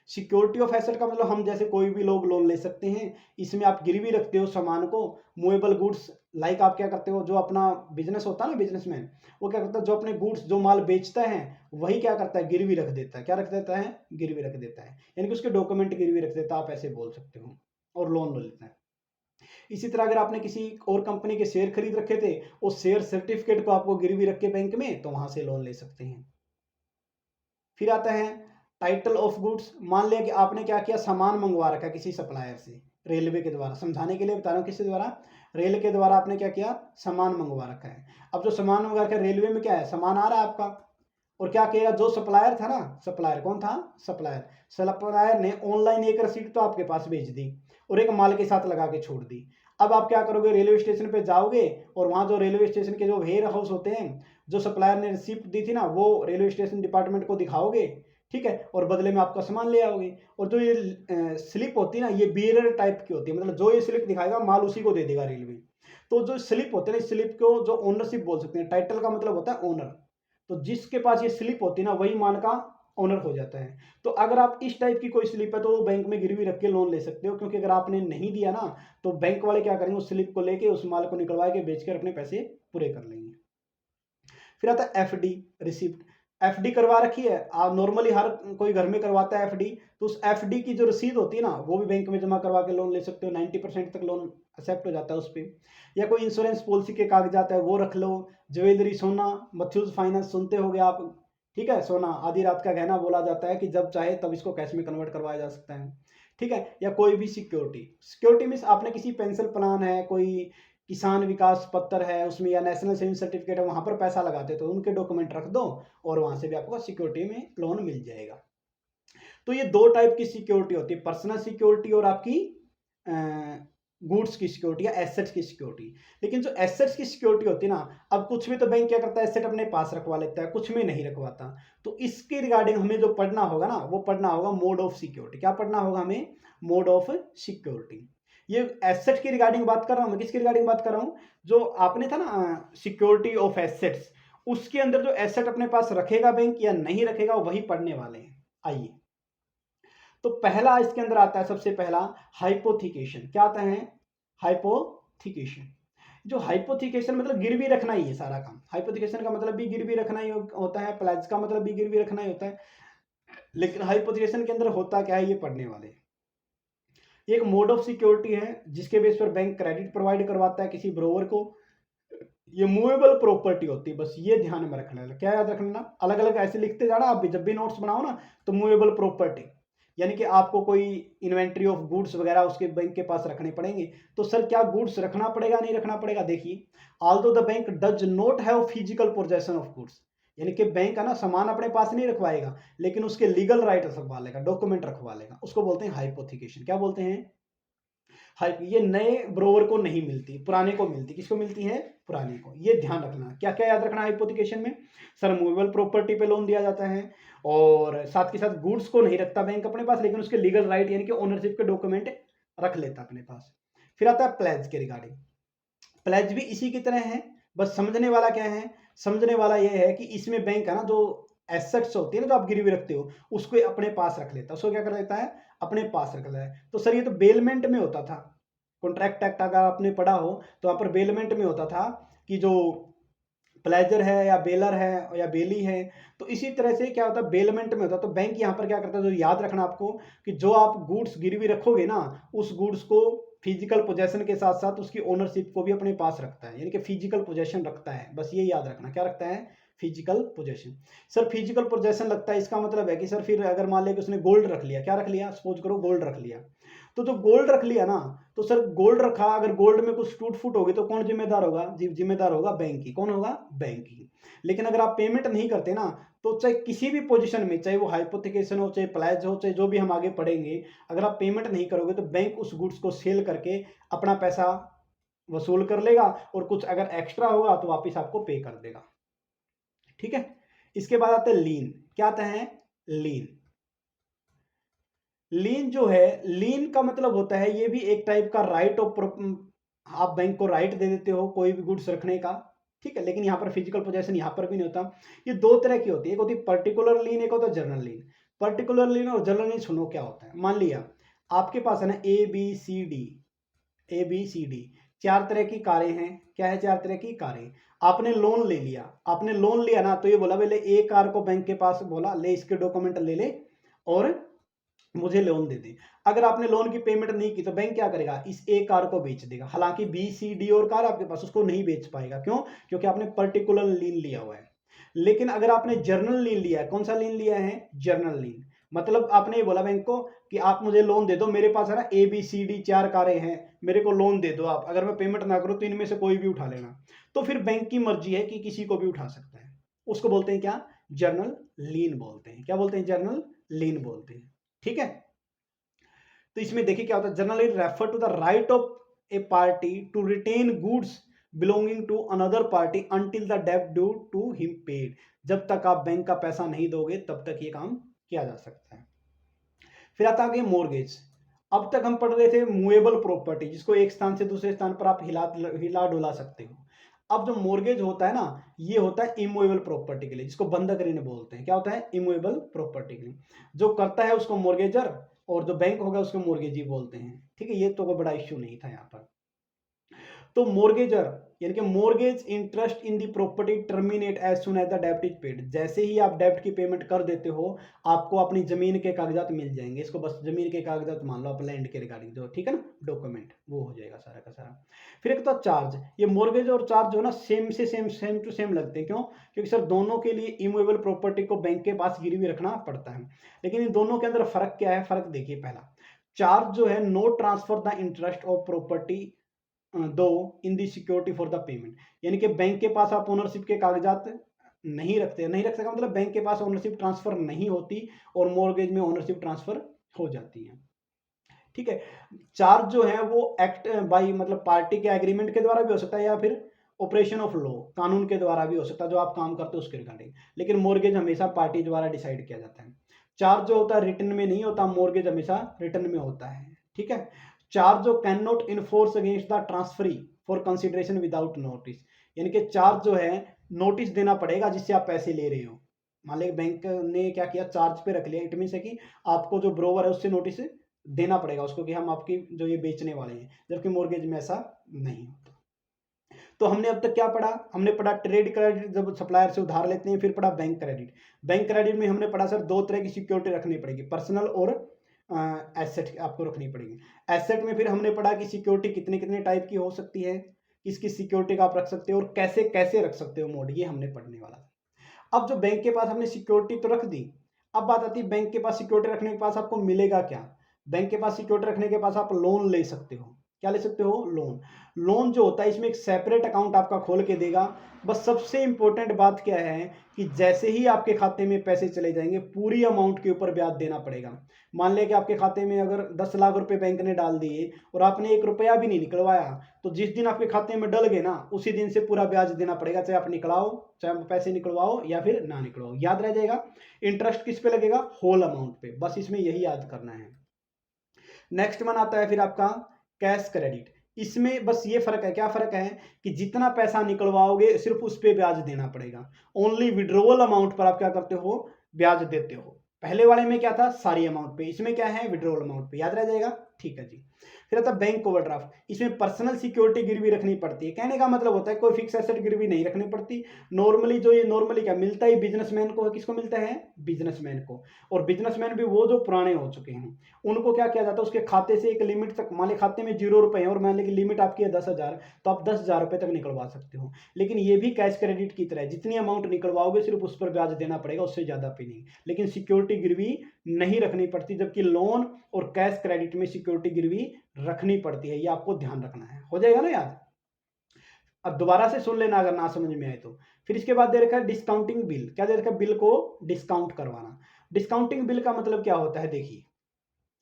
सिक्योरिटी ऑफ एसेट का मतलब हम जैसे कोई भी लोग लोन ले सकते हैं, इसमें आप गिरवी रखते हो सामान को, मूवेबल गुड्स। लाइक आप क्या करते हो, जो अपना बिजनेस होता है ना, बिजनेसमैन, वो क्या करता है, जो अपने गुड्स जो माल बेचता है वही क्या करता है, गिरवी रख देता है। क्या रख देता है? गिरवी रख देता है, यानी कि उसके डॉक्यूमेंट गिरवी रख देता है, आप ऐसे बोल सकते हो, और लोन ले लेता है। इसी तरह अगर आपने किसी और कंपनी के शेयर खरीद रखे थे, उस शेयर सर्टिफिकेट को आपको गिरवी रख के बैंक में, तो वहां से लोन ले सकते हैं। फिर आता है टाइटल ऑफ गुड्स। मान लिया कि आपने क्या किया, सामान मंगवा रखा है किसी सप्लायर से, रेलवे के द्वारा, समझाने के लिए बता रहा हूँ, किसके द्वारा? रेल के द्वारा आपने क्या किया, सामान मंगवा रखा है। अब जो सामान मंगवा रखा है, रेलवे में क्या है, सामान आ रहा है आपका, और क्या किया, जो सप्लायर था ना, सप्लायर कौन था? सप्लायर ने ऑनलाइन एक रसीद तो आपके पास भेज दी और एक माल के साथ लगा के छोड़ दी। अब आप क्या करोगे, रेलवे स्टेशन पे जाओगे और वहां जो रेलवे स्टेशन के जो वेयर हाउस होते हैं, जो सप्लायर ने रिसिप्ट दी थी ना, वो रेलवे स्टेशन डिपार्टमेंट को दिखाओगे, ठीक है, और बदले में आपका सामान ले आओगे। और जो ये स्लिप होती है ना, ये बियरर टाइप की होती है, मतलब जो ये स्लिप दिखाएगा माल उसी को दे देगा रेलवे। तो जो स्लिप होते हैं ना, स्लिप को जो ओनरशिप बोल सकते हैं, टाइटल का मतलब होता है ओनर। तो जिसके पास ये स्लिप होती है ना, वही मान का ओनर हो जाता है। तो अगर आप इस टाइप की कोई स्लिप है, तो बैंक में गिरवी रख के लोन ले सकते हो, क्योंकि अगर आपने नहीं दिया ना, तो बैंक वाले क्या करेंगे, उस स्लिप को लेके उस माल को निकलवा के बेचकर अपने पैसे पूरे कर लेंगे। फिर आता है एफडी, रिसिप्ट। एफडी करवा रखी है आप, नॉर्मली हर कोई घर में करवाता है एफडी, तो उस एफडी की जो रसीद होती है ना, वो भी बैंक में जमा करवा के लोन ले सकते हो। 90% तक लोन एक्सेप्ट हो जाता है उस पर। या कोई इंश्योरेंस पॉलिसी के कागजात है, वो रख लो। ज्वेलरी, सोना, मथ्यूज फाइनेंस सुनते होगे आप, ठीक है, सोना आधी रात का गहना बोला जाता है कि जब चाहे तब इसको कैश में कन्वर्ट करवाया जा सकता है, ठीक है। या कोई भी सिक्योरिटी, सिक्योरिटी मीन्स आपने किसी पेंशन प्लान है, कोई किसान विकास पत्र है उसमें, या नेशनल सेविंग सर्टिफिकेट है, वहां पर पैसा लगाते तो उनके डॉक्यूमेंट रख दो और वहां से भी आपको सिक्योरिटी में लोन मिल जाएगा। तो ये दो टाइप की सिक्योरिटी होती है, पर्सनल सिक्योरिटी और आपकी गुड्स की सिक्योरिटी या एसेट्स की सिक्योरिटी। लेकिन जो एसेट्स की सिक्योरिटी होती है ना, अब कुछ में तो बैंक क्या करता है, एसेट अपने पास रखवा लेता है, कुछ में नहीं रखवाता। तो इसके रिगार्डिंग हमें जो पढ़ना होगा ना, वो पढ़ना होगा मोड ऑफ सिक्योरिटी। क्या पढ़ना होगा हमें? Mode of security. ये एसेट की रिगार्डिंग बात कर रहा हूं मैं, किसकी रिगार्डिंग बात कर रहा हूं, जो आपने था ना सिक्योरिटी ऑफ एसेट्स, उसके अंदर जो एसेट अपने पास रखेगा बैंक या नहीं रखेगा, वही पढ़ने वाले हैं। आइए, तो पहला इसके अंदर आता है, सबसे पहला हाइपोथिकेशन। क्या आता है? हाइपोथिकेशन। जो हाइपोथिकेशन मतलब गिरवी रखना ही है सारा काम। हाइपोथिकेशन का मतलब भी गिरवी रखना ही होता है, प्लेज का मतलब भी गिरवी रखना ही होता है। लेकिन हाइपोथिकेशन के अंदर होता क्या है, ये पढ़ने वाले हैं। एक मोड ऑफ सिक्योरिटी है जिसके बेस पर बैंक क्रेडिट प्रोवाइड करवाता है किसी ब्रोवर को। ये मूवेबल प्रॉपर्टी होती है, बस ये ध्यान में रखना है। क्या याद रखना, अलग अलग ऐसे लिखते जाना आप भी, जब भी नोट्स बनाओ ना, तो मूवेबल प्रॉपर्टी यानी कि आपको कोई इन्वेंट्री ऑफ गुड्स वगैरह उसके बैंक के पास रखने पड़ेंगे। तो सर क्या गुड्स रखना पड़ेगा, नहीं रखना पड़ेगा? देखिए, although the bank does not have physical possession of goods, यानी कि बैंक है ना सामान अपने पास नहीं रखवाएगा, लेकिन उसके लीगल राइट रखवा लेगा, डॉक्यूमेंट रखवा लेगा, उसको बोलते हैं हाइपोथिकेशन। क्या बोलते हैं? ये नए ब्रोवर को नहीं मिलती, पुराने को मिलती। किसको मिलती है? पुराने को। ये ध्यान रखना। क्या क्या याद रखना हाइपोथिकेशन में? सर मूवेबल प्रॉपर्टी पे लोन दिया जाता है, और साथ के साथ गुड्स को नहीं रखता बैंक अपने पास, लेकिन उसके लीगल राइट यानी कि ओनरशिप के डॉक्यूमेंट रख लेता अपने पास। फिर आता है प्लेज के रिगार्डिंग। प्लेज भी इसी की तरह है, बस समझने वाला क्या है, समझने वाला यह है कि इसमें बैंक है ना, जो एसेट्स होती है ना, जो आप गिरवी रखते हो, उसको अपने पास रख लेता है। उसको क्या कर लेता है? अपने पास रख लेता है। तो सर ये तो बेलमेंट में होता था, कॉन्ट्रैक्ट एक्ट अगर आपने पढ़ा हो तो वहां पर बेलमेंट में होता था कि जो प्लेजर है या बेलर है या बेली है, तो इसी तरह से क्या होता है, बेलमेंट में होता है। तो बैंक यहाँ पर क्या करता है, जो याद रखना आपको, कि जो आप गुड्स गिरवी रखोगे ना, उस गुड्स को फिजिकल पोजेशन के साथ साथ उसकी ओनरशिप को भी अपने पास रखता है, यानी कि फिजिकल पोजेशन रखता है। बस ये याद रखना, क्या रखता है? Physical possession. Sir physical possession लगता है, इसका मतलब है कि सर फिर अगर मान लिया कि उसने गोल्ड रख लिया, क्या रख लिया? सपोज करो गोल्ड रख लिया, तो जो गोल्ड रख लिया ना, तो सर गोल्ड रखा, अगर गोल्ड में कुछ टूट फूट होगी तो कौन जिम्मेदार होगा? जिम्मेदार होगा बैंक ही। कौन होगा? बैंक ही। लेकिन अगर आप पेमेंट नहीं करते ना, तो चाहे किसी भी पोजीशन में, चाहे वो हाइपोथिकेशन हो, चाहे प्लेज हो, चाहे जो भी हम आगे पढ़ेंगे, अगर आप पेमेंट नहीं करोगे तो बैंक उस गुड्स को सेल करके अपना पैसा वसूल कर लेगा, और कुछ अगर एक्स्ट्रा होगा तो वापस आपको पे कर देगा। ठीक है। इसके बाद आते हैं लीन। क्या आता है? लीन। लीन जो है, लीन का मतलब होता है, ये भी एक टाइप का राइट ऑफ, आप बैंक को राइट दे देते हो कोई भी गुड्स रखने का। ठीक है, लेकिन यहाँ पर फिजिकल पोजेशन यहाँ पर भी नहीं होता। ये दो तरह की होती है, एक होती है पर्टिकुलर लीन, एक होता है जनरल लीन। पर्टिकुलर लीन और जनरल लीन सुनो क्या होता है। मान लिया आपके पास है ना ए बी सी डी, चार तरह की कारें हैं। क्या है? चार तरह की कारें। आपने लोन ले लिया, आपने लोन लिया ना, तो ये बोला पहले ए कार को बैंक के पास बोला ले इसके डॉक्यूमेंट ले ले और मुझे लोन दे दे। अगर आपने लोन की पेमेंट नहीं की तो बैंक क्या करेगा? इस ए कार को बेच देगा। हालांकि बी सी डी और कार आपके पास, उसको नहीं बेच पाएगा। क्यों? क्योंकि आपने पर्टिकुलर लीन लिया हुआ है। लेकिन अगर आपने जर्नल लीन लिया है, कौन सा लीन लिया है? जर्नल लीन। मतलब आपने ये बोला बैंक को कि आप मुझे लोन दे दो, मेरे पास है ना ए बी सी डी चार कारें हैं, मेरे को लोन दे दो आप, अगर मैं पेमेंट ना करूं तो इनमें से कोई भी उठा लेना। तो फिर बैंक की मर्जी है कि किसी को भी उठा सकता है। उसको बोलते हैं क्या? जर्नल लीन बोलते हैं। क्या बोलते हैं? जर्नल लीन बोलते हैं। ठीक है। तो इसमें देखिए क्या होता है, generally refer to the right of a party to retain goods belonging to another party until the डेब्ट ड्यू टू हिम पेड। जब तक आप बैंक का पैसा नहीं दोगे तब तक ये काम किया जा सकता है। फिर आता है मोर्गेज। अब तक हम पढ़ रहे थे मूवेबल प्रॉपर्टी, जिसको एक स्थान से दूसरे स्थान पर आप हिला डुला सकते हो। अब जो मोर्गेज होता है ना, ये होता है इमूवेबल प्रॉपर्टी के लिए, जिसको बंधक ऋण बोलते हैं। क्या होता है? इमूवेबल प्रॉपर्टी के लिए। जो करता है उसको मोर्गेजर, और जो बैंक होगा उसको मोर्गेजी बोलते हैं। ठीक है, ये तो कोई बड़ा इश्यू नहीं था यहाँ पर। तो मोर्गेजर यानी कि mortgage interest in the property terminate as soon as the डेब्ट इज पेड। जैसे ही आप डेब्ट की पेमेंट कर देते हो, आपको अपनी जमीन के कागजात मिल जाएंगे। इसको बस जमीन के कागजात मान लो आप, लैंड के रिगार्डिंग जो, ठीक है ना, डॉक्यूमेंट, वो हो जाएगा सारा का सारा। फिर एक तो चार्ज। ये मोर्गेज और चार्ज जो है ना, सेम टू सेम लगते हैं। क्यों? क्योंकि सर दोनों के लिए इमूवेबल प्रॉपर्टी को बैंक के पास गिरवी रखना पड़ता है। लेकिन इन दोनों के अंदर फर्क क्या है? फर्क देखिए। पहला, चार्ज जो है, no transfer the interest of property though in the security for the payment. यानी कि बैंक के पास आप ओनरशिप के कागजात नहीं रखते, नहीं रख सका मतलब बैंक के पास ओनरशिप ट्रांसफर नहीं होती, और मॉर्गेज में ओनरशिप ट्रांसफर हो जाती है। ठीक है। चार्ज जो है वो एक्ट बाई मतलब पार्टी के एग्रीमेंट के द्वारा भी हो सकता है, या फिर ऑपरेशन ऑफ लॉ, कानून के द्वारा भी हो सकता है, जो आप काम करते हो उसके रिगार्डिंग। लेकिन मॉर्गेज हमेशा पार्टी द्वारा डिसाइड किया जाता है। चार्ज जो होता है रिटर्न में नहीं होता, मॉर्गेज हमेशा रिटर्न में होता है। ठीक है। चार्ज जो can not enforce against the transferee for consideration without notice. यानी कि चार्ज जो है, नोटिस देना पड़ेगा जिससे आप पैसे ले रहे हो। मान लीजिए बैंक ने क्या किया, चार्ज पे रख लिया, इट मीन है कि आपको जो ब्रोवर है उससे नोटिस देना पड़ेगा उसको कि हम आपकी जो ये बेचने वाले हैं, जबकि मॉर्गेज में ऐसा नहीं होता। तो हमने अब तक क्या पढ़ा? हमने पढ़ा ट्रेड क्रेडिट, जब सप्लायर से उधार लेते हैं। फिर पढ़ा बैंक क्रेडिट। बैंक क्रेडिट में हमने पढ़ा सर दो तरह की सिक्योरिटी रखनी पड़ेगी, पर्सनल और एसेट आपको रखनी पड़ेगी। एसेट में फिर हमने पढ़ा कि सिक्योरिटी कितने कितने टाइप की हो सकती है, किस किस सिक्योरिटी का आप रख सकते हो और कैसे कैसे रख सकते हो मोड, ये हमने पढ़ने वाला था। अब जो बैंक के पास हमने सिक्योरिटी तो रख दी, अब बात आती है बैंक के पास सिक्योरिटी रखने के पास आपको मिलेगा क्या। बैंक के पास सिक्योरिटी रखने के पास आप लोन ले सकते हो। क्या ले सकते हो? लोन। लोन जो होता है इसमें एक सेपरेट अकाउंट आपका खोल के देगा। बस सबसे इंपॉर्टेंट बात क्या है कि जैसे ही आपके खाते में पैसे चले जाएंगे, पूरी अमाउंट के ऊपर ब्याज देना पड़ेगा। मान लिया कि आपके खाते में अगर 10 लाख रुपए बैंक ने डाल दिए और आपने 1 रुपया भी नहीं निकलवाया, तो जिस दिन आपके खाते में डल गए ना, उसी दिन से पूरा ब्याज देना पड़ेगा, चाहे आप निकलाओ, चाहे आप पैसे निकलवाओ या फिर ना निकलवाओ। याद रह जाएगा, इंटरेस्ट किस पे लगेगा? होल अमाउंट पे। बस इसमें यही याद करना है। नेक्स्ट वन आता है फिर आपका कैश क्रेडिट। इसमें बस ये फर्क है, क्या फर्क है कि जितना पैसा निकलवाओगे सिर्फ उस पे ब्याज देना पड़ेगा। ओनली विड्रॉवल अमाउंट पर आप क्या करते हो? ब्याज देते हो। पहले वाले में क्या था? सारी अमाउंट पे। इसमें क्या है? विड्रॉवल अमाउंट पे। याद रह जाएगा? ठीक है जी। फिर आता है बैंक ओवरड्राफ्ट, इसमें पर्सनल सिक्योरिटी गिरवी रखनी पड़ती है। कहने का मतलब होता है कोई फिक्स एसेट गिरवी नहीं रखनी पड़ती। नॉर्मली जो ये नॉर्मली क्या मिलता है बिजनेसमैन को, किसको मिलता है, बिजनेसमैन को। और बिजनेसमैन भी वो जो पुराने हो चुके हैं, उनको क्या किया जाता है, उसके खाते से एक लिमिट तक, मान ली खाते में 0 रुपए है और मान ली कि लिमिट आपकी है 10,000, तो आप 10,000 रुपए तक निकलवा सकते हो। लेकिन ये भी कैश क्रेडिट की तरह है, जितनी अमाउंट निकलवाओगे सिर्फ उस पर ब्याज देना पड़ेगा, उससे ज्यादा पे नहीं। लेकिन सिक्योरिटी गिरवी नहीं रखनी पड़ती, जबकि लोन और कैश क्रेडिट में सिक्योरिटी गिरवी रखनी पड़ती है। ये आपको ध्यान रखना है, हो जाएगा ना याद। अब दोबारा से सुन लेना अगर ना समझ में आए तो। फिर इसके बाद दे रखा है डिस्काउंटिंग बिल। क्या दे रखा है, बिल को डिस्काउंट करवाना। डिस्काउंटिंग बिल का मतलब क्या होता है, देखिए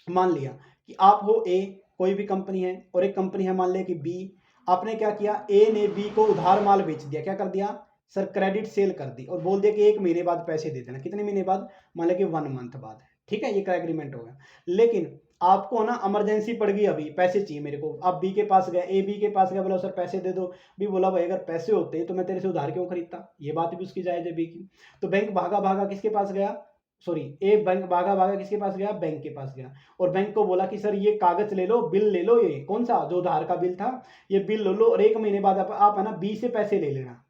मान लिया कि आप हो ए, कोई भी कंपनी है, और एक कंपनी है मान लिया कि बी। आपने क्या किया, ए ने बी को उधार माल बेच दिया, क्या कर दिया सर, क्रेडिट सेल कर दी, और बोल दिया कि 1 महीने बाद पैसे दे देना। कितने महीने बाद, मान लिया कि 1 मंथ बाद। ठीक है, ये क्या एग्रीमेंट हो गया। लेकिन आपको ना इमरजेंसी पड़ गई, अभी पैसे चाहिए मेरे को। आप बी के पास गए, ए बी के पास गया, बोला सर पैसे दे दो। बी बोला भाई अगर पैसे होते तो मैं तेरे से उधार क्यों खरीदता। ये बात भी उसकी जायज है बी की। तो बैंक भागा भागा किसके पास गया, सॉरी ए बैंक भागा भागा किसके पास गया, बैंक के पास गया। और बैंक को बोला कि सर ये कागज ले लो, बिल ले लो, ये कौन सा जो उधार का बिल था, ये बिल ले लो, और 1 महीने बाद आप है ना बी से पैसे ले लेना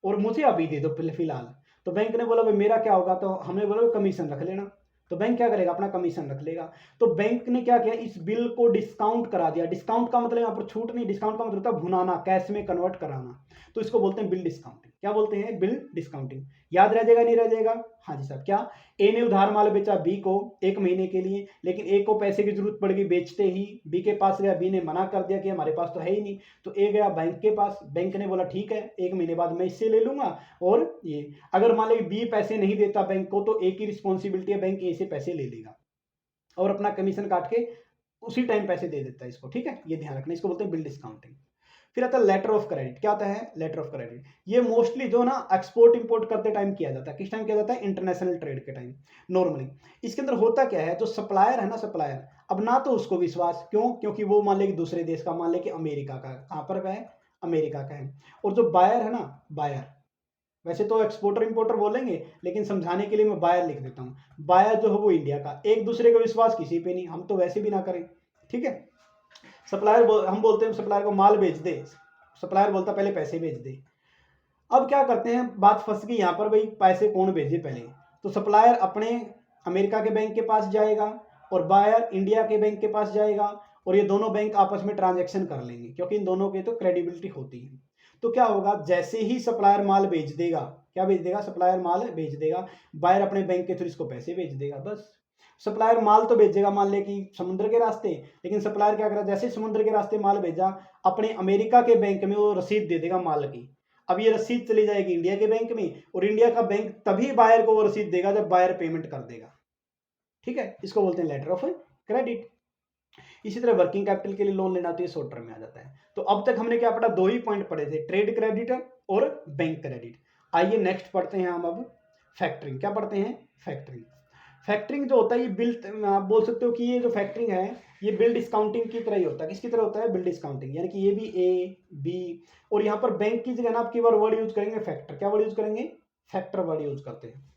और मुझे अभी दे दो फिलहाल। तो बैंक ने बोला भाई मेरा क्या होगा, तो हमने बोला कमीशन रख लेना। तो बैंक क्या करेगा, अपना कमीशन रख लेगा। तो बैंक ने क्या किया, इस बिल को डिस्काउंट करा दिया। डिस्काउंट का मतलब यहाँ पर छूट नहीं, डिस्काउंट का मतलब होता है भुनाना, कैश में कन्वर्ट कराना। तो इसको बोलते हैं बिल डिस्काउंटिंग। क्या बोलते हैं, बिल डिस्काउंटिंग। याद रह जाएगा नहीं रह जाएगा, हाँ जी साहब। क्या, ए ने उधार माल बेचा बी को 1 महीने के लिए, लेकिन ए को पैसे की जरूरत पड़ गई बेचते ही, बी के पास गया, बी ने मना कर दिया कि हमारे पास तो है ही नहीं। तो ए गया बैंक के पास, बैंक ने बोला ठीक है 1 महीने बाद मैं इससे ले लूंगा। और ये अगर मान लीजिए बी पैसे नहीं देता बैंक को, तो ए की रिस्पॉन्सिबिलिटी है, बैंक ए से पैसे ले लेगा और अपना कमीशन काट के उसी टाइम पैसे दे देता है इसको। ठीक है, ये ध्यान रखना, इसको बोलते हैं बिल डिस्काउंटिंग। फिर आता है लेटर ऑफ क्रेडिट। क्या आता है, लेटर ऑफ क्रेडिट। ये मोस्टली जो ना एक्सपोर्ट इंपोर्ट करते टाइम किया जाता है। किस टाइम किया जाता है, इंटरनेशनल ट्रेड के टाइम नॉर्मली। इसके अंदर होता क्या है, जो सप्लायर है ना, सप्लायर अब ना तो उसको विश्वास, क्यों, क्योंकि वो मान ले कि दूसरे देश का, मान ले कि अमेरिका का, कहां पर है, अमेरिका का है। और जो बायर है ना, बायर, वैसे तो एक्सपोर्टर इंपोर्टर बोलेंगे, लेकिन समझाने के लिए मैं बायर लिख देता हूं। बायर जो है वो इंडिया का। एक दूसरे का विश्वास किसी पे नहीं, हम तो वैसे भी ना करें। ठीक है, सप्लायर हम बोलते हैं सप्लायर को माल बेच दे, सप्लायर बोलता पहले पैसे भेज दे। अब क्या करते हैं, बात फंस गई यहाँ पर, भाई पैसे कौन भेजे पहले। तो सप्लायर अपने अमेरिका के बैंक के पास जाएगा और बायर इंडिया के बैंक के पास जाएगा, और ये दोनों बैंक आपस में ट्रांजैक्शन कर लेंगे, क्योंकि इन दोनों की तो क्रेडिबिलिटी होती है। तो क्या होगा, जैसे ही सप्लायर माल भेज देगा, क्या भेज देगा, सप्लायर माल भेज देगा, बायर अपने बैंक के थ्रू इसको पैसे भेज देगा। बस सप्लायर माल तो भेजेगा मान ले कि समुद्र के रास्ते, लेकिन सप्लायर क्या करेगा, जैसे समुद्र के रास्ते माल भेजा, अपने अमेरिका के बैंक में वो रसीद दे देगा माल की। अब ये रसीद चली जाएगी इंडिया के बैंक में, और इंडिया का बैंक तभी बायर को वो रसीद देगा जब बायर पेमेंट कर देगा। ठीक है, इसको बोलते हैं लेटर ऑफ क्रेडिट। इसी तरह वर्किंग कैपिटल के लिए लोन लेना तो ये शॉर्ट टर्म में आ जाता है। तो अब तक हमने क्या पढ़ा, 2 ही पॉइंट पढ़े थे, ट्रेड क्रेडिट और बैंक क्रेडिट। आइए नेक्स्ट पढ़ते हैं हम अब फैक्टरिंग। क्या पढ़ते हैं, फैक्टरिंग। फैक्टरिंग जो होता है ये बिल, आप बोल सकते हो कि ये जो फैक्टरिंग है ये बिल डिस्काउंटिंग की तरह ही होता है। किसकी तरह होता है, बिल डिस्काउंटिंग। यानी कि ये भी ए बी, और यहाँ पर बैंक की जगह ना आप कीवर्ड वर्ड यूज करेंगे फैक्टर। क्या वर्ड यूज करेंगे, फैक्टर वर्ड यूज करते हैं।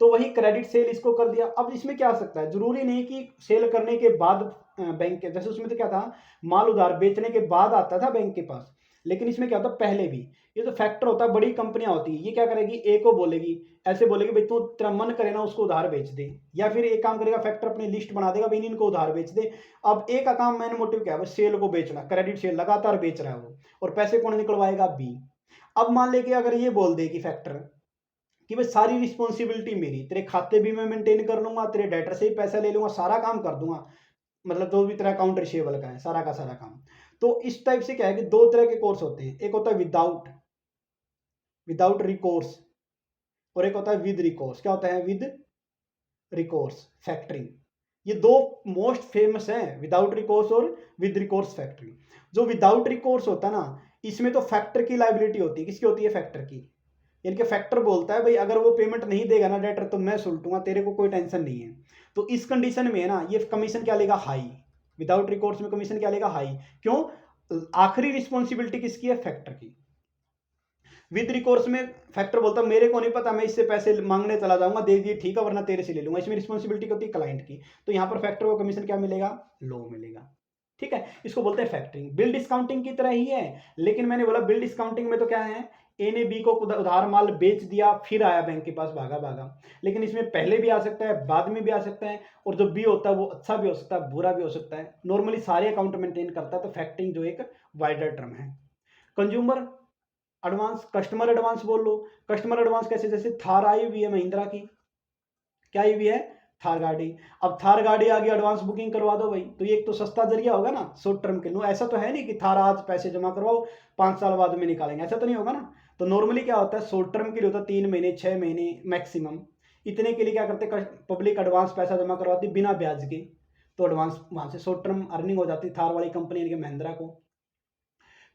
तो वही क्रेडिट सेल इसको कर दिया। अब इसमें क्या आ सकता है, जरूरी नहीं कि सेल करने के बाद बैंक के, जैसे उसमें तो क्या था, माल उधार बेचने के बाद आता था बैंक के पास, लेकिन इसमें क्या होता है पहले भी। ये जो फैक्टर होता है, बड़ी कंपनियां होती है, ये क्या करेगी, ए को बोलेगी, ऐसे बोलेगी भाई तू तेरा मन करे ना उसको उधार बेच दे, या फिर एक काम करेगा फैक्टर अपनी लिस्ट बना देगा भाई इनको उधार बेच दे। अब ए का काम मैन मोटिव क्या है, सेल को बेचना, क्रेडिट सेल लगातार बेच रहा है वो, और पैसे कौन निकलवाएगा, बी। अब मान ले कि अगर ये बोल दे कि फैक्टर कि भाई सारी रिस्पॉन्सिबिलिटी मेरी, तेरे खाते भी मैं मेंटेन कर लूंगा, तेरे डेटर से ही पैसा ले लूंगा, सारा काम कर दूंगा, मतलब जो भी तेरा अकाउंट रिसीवेबल का है सारा का सारा काम। तो इस टाइप से क्या है कि 2 तरह के कोर्स होते हैं, एक होता है विदाउट विदाउट रिकोर्स, और एक होता है विद रिकोर्स। क्या होता है, विद रिकोर्स फैक्टरिंग। ये 2 मोस्ट फेमस हैं, विदाउट रिकोर्स और विद रिकोर्स फैक्टरिंग। जो विदाउट रिकोर्स होता है ना, इसमें तो फैक्टर की लाइबिलिटी होती है। किसकी होती है, फैक्टर की। यानी कि फैक्टर बोलता है भाई अगर वो पेमेंट नहीं देगा ना डेटर, तो मैं सुलटूंगा, तेरे को कोई टेंशन नहीं है। तो इस कंडीशन में ना ये कमीशन क्या लेगा, हाई। विदाउट रिकोर्स में कमीशन क्या लेगा, हाई। क्यों, आखिरी रिस्पॉन्सिबिलिटी किसकी है, फैक्टर की। विद रिकोर्स में फैक्टर बोलता है मेरे को नहीं पता, मैं इससे पैसे मांगने चला जाऊंगा, दे दिए ठीक है, वरना तेरे से ले लूंगा। इसमें रिस्पॉन्सिबिलिटी होती है क्लाइंट की। तो यहाँ पर फैक्टर को कमीशन क्या मिलेगा, लो मिलेगा। ठीक है, इसको बोलते हैं फैक्टरिंग। बिल डिस्काउंटिंग की तरह ही है, लेकिन मैंने बोला बिल डिस्काउंटिंग में तो क्या है, ए ने बी को उधार माल बेच दिया, फिर आया बैंक के पास भागा भागा, लेकिन इसमें पहले भी आ सकता है, बाद में भी आ सकता है, और जो बी होता है वो अच्छा भी हो सकता है, बुरा भी हो सकता है। नॉर्मली सारे अकाउंट मेंटेन करता है, तो फैक्टरिंग जो एक वाइडर टर्म है। कंज्यूमर एडवांस, कस्टमर एडवांस बोल लो। कस्टमर एडवांस कैसे, जैसे थार आई हुई है महिंद्रा की, क्या आई हुई है, थार गाड़ी। अब थार गाड़ी आ गई, एडवांस बुकिंग करवा दो भाई, तो ये एक तो सस्ता जरिया होगा ना शॉर्ट टर्म के लिए। ऐसा तो है नहीं कि थार आज पैसे जमा करवाओ 5 साल बाद में निकालेंगे, ऐसा तो नहीं होगा ना। तो नॉर्मली क्या होता है, शॉर्ट टर्म के लिए होता है 3 महीने 6 महीने मैक्सिमम। इतने के लिए क्या करते हैं, पब्लिक एडवांस पैसा जमा करवाती बिना ब्याज के, तो एडवांस वहां से शॉर्ट टर्म अर्निंग हो जाती थार वाली कंपनी यानी कि महिंद्रा को।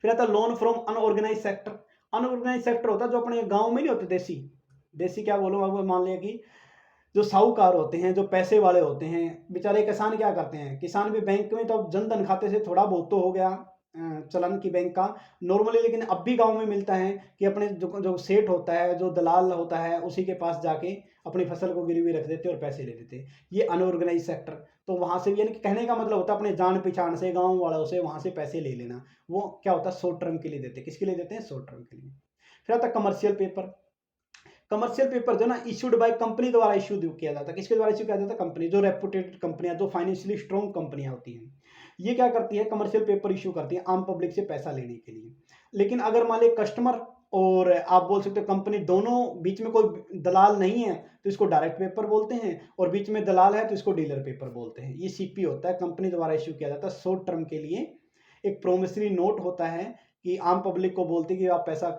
फिर आता है loan from unorganised sector. Unorganised sector होता है जो अपने गांव में नहीं होते, देसी देसी क्या बोलूँ, अब मान लिया कि जो साहूकार होते हैं, जो पैसे वाले होते हैं, बेचारे किसान क्या करते हैं, किसान भी बैंक में तो अब जन धन खाते से थोड़ा बहुत तो हो गया चलन की बैंक का नॉर्मली, लेकिन अब भी गांव में मिलता है कि अपने जो जो सेठ होता है, जो दलाल होता है, उसी के पास जाके अपनी फसल को गिरवी रख देते और पैसे ले लेते। ये अनऑर्गेनाइज सेक्टर। तो वहां से भी यानी कि कहने का मतलब होता है अपने जान पहचान से, गाँव वालों से वहां से पैसे ले लेना। वो क्या होता है, शॉर्ट टर्म के लिए देते हैं। किसके लिए देते हैं, शॉर्ट टर्म के लिए। फिर आता है कमर्शियल पेपर। कमर्शियल पेपर जो ना इशूड बाय कंपनी द्वारा इशू किया जाता है। किसके द्वारा इशू किया जाता है, कंपनी, जो रेपुटेड कंपनियां, जो फाइनेंशियली स्ट्रॉन्ग कंपनियां होती हैं, ये क्या करती है, कमर्शियल पेपर इशू करती है आम पब्लिक से पैसा लेने के लिए। लेकिन अगर मान लीजिए कस्टमर और आप बोल सकते हो कंपनी दोनों बीच में कोई दलाल नहीं है, तो इसको डायरेक्ट पेपर बोलते हैं, और बीच में दलाल है तो इसको डीलर पेपर बोलते हैं। ये सीपी होता है, कंपनी द्वारा इशू किया जाता है शॉर्ट टर्म के लिए। एक प्रोमिसरी नोट होता है कि आम पब्लिक को बोलते हैं कि आप पैसा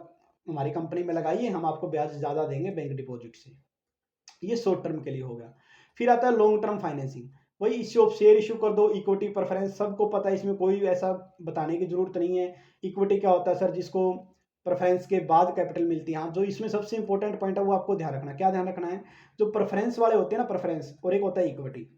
हमारी कंपनी में लगाइए, हम आपको ब्याज ज़्यादा देंगे बैंक डिपॉजिट से। ये शॉर्ट टर्म के लिए हो गया। फिर आता है लॉन्ग टर्म फाइनेंसिंग। वही इश्यू ऑफ शेयर इशू कर दो, इक्विटी प्रेफरेंस, सबको पता है, इसमें कोई ऐसा बताने की जरूरत नहीं है। इक्विटी क्या होता है सर, जिसको प्रेफरेंस के बाद कैपिटल मिलती है। हाँ, जो इसमें सबसे इंपॉर्टेंट पॉइंट है वो आपको ध्यान रखना। क्या ध्यान रखना है, जो प्रेफरेंस वाले होते हैं ना, प्रेफरेंस, और एक होता है इक्विटी।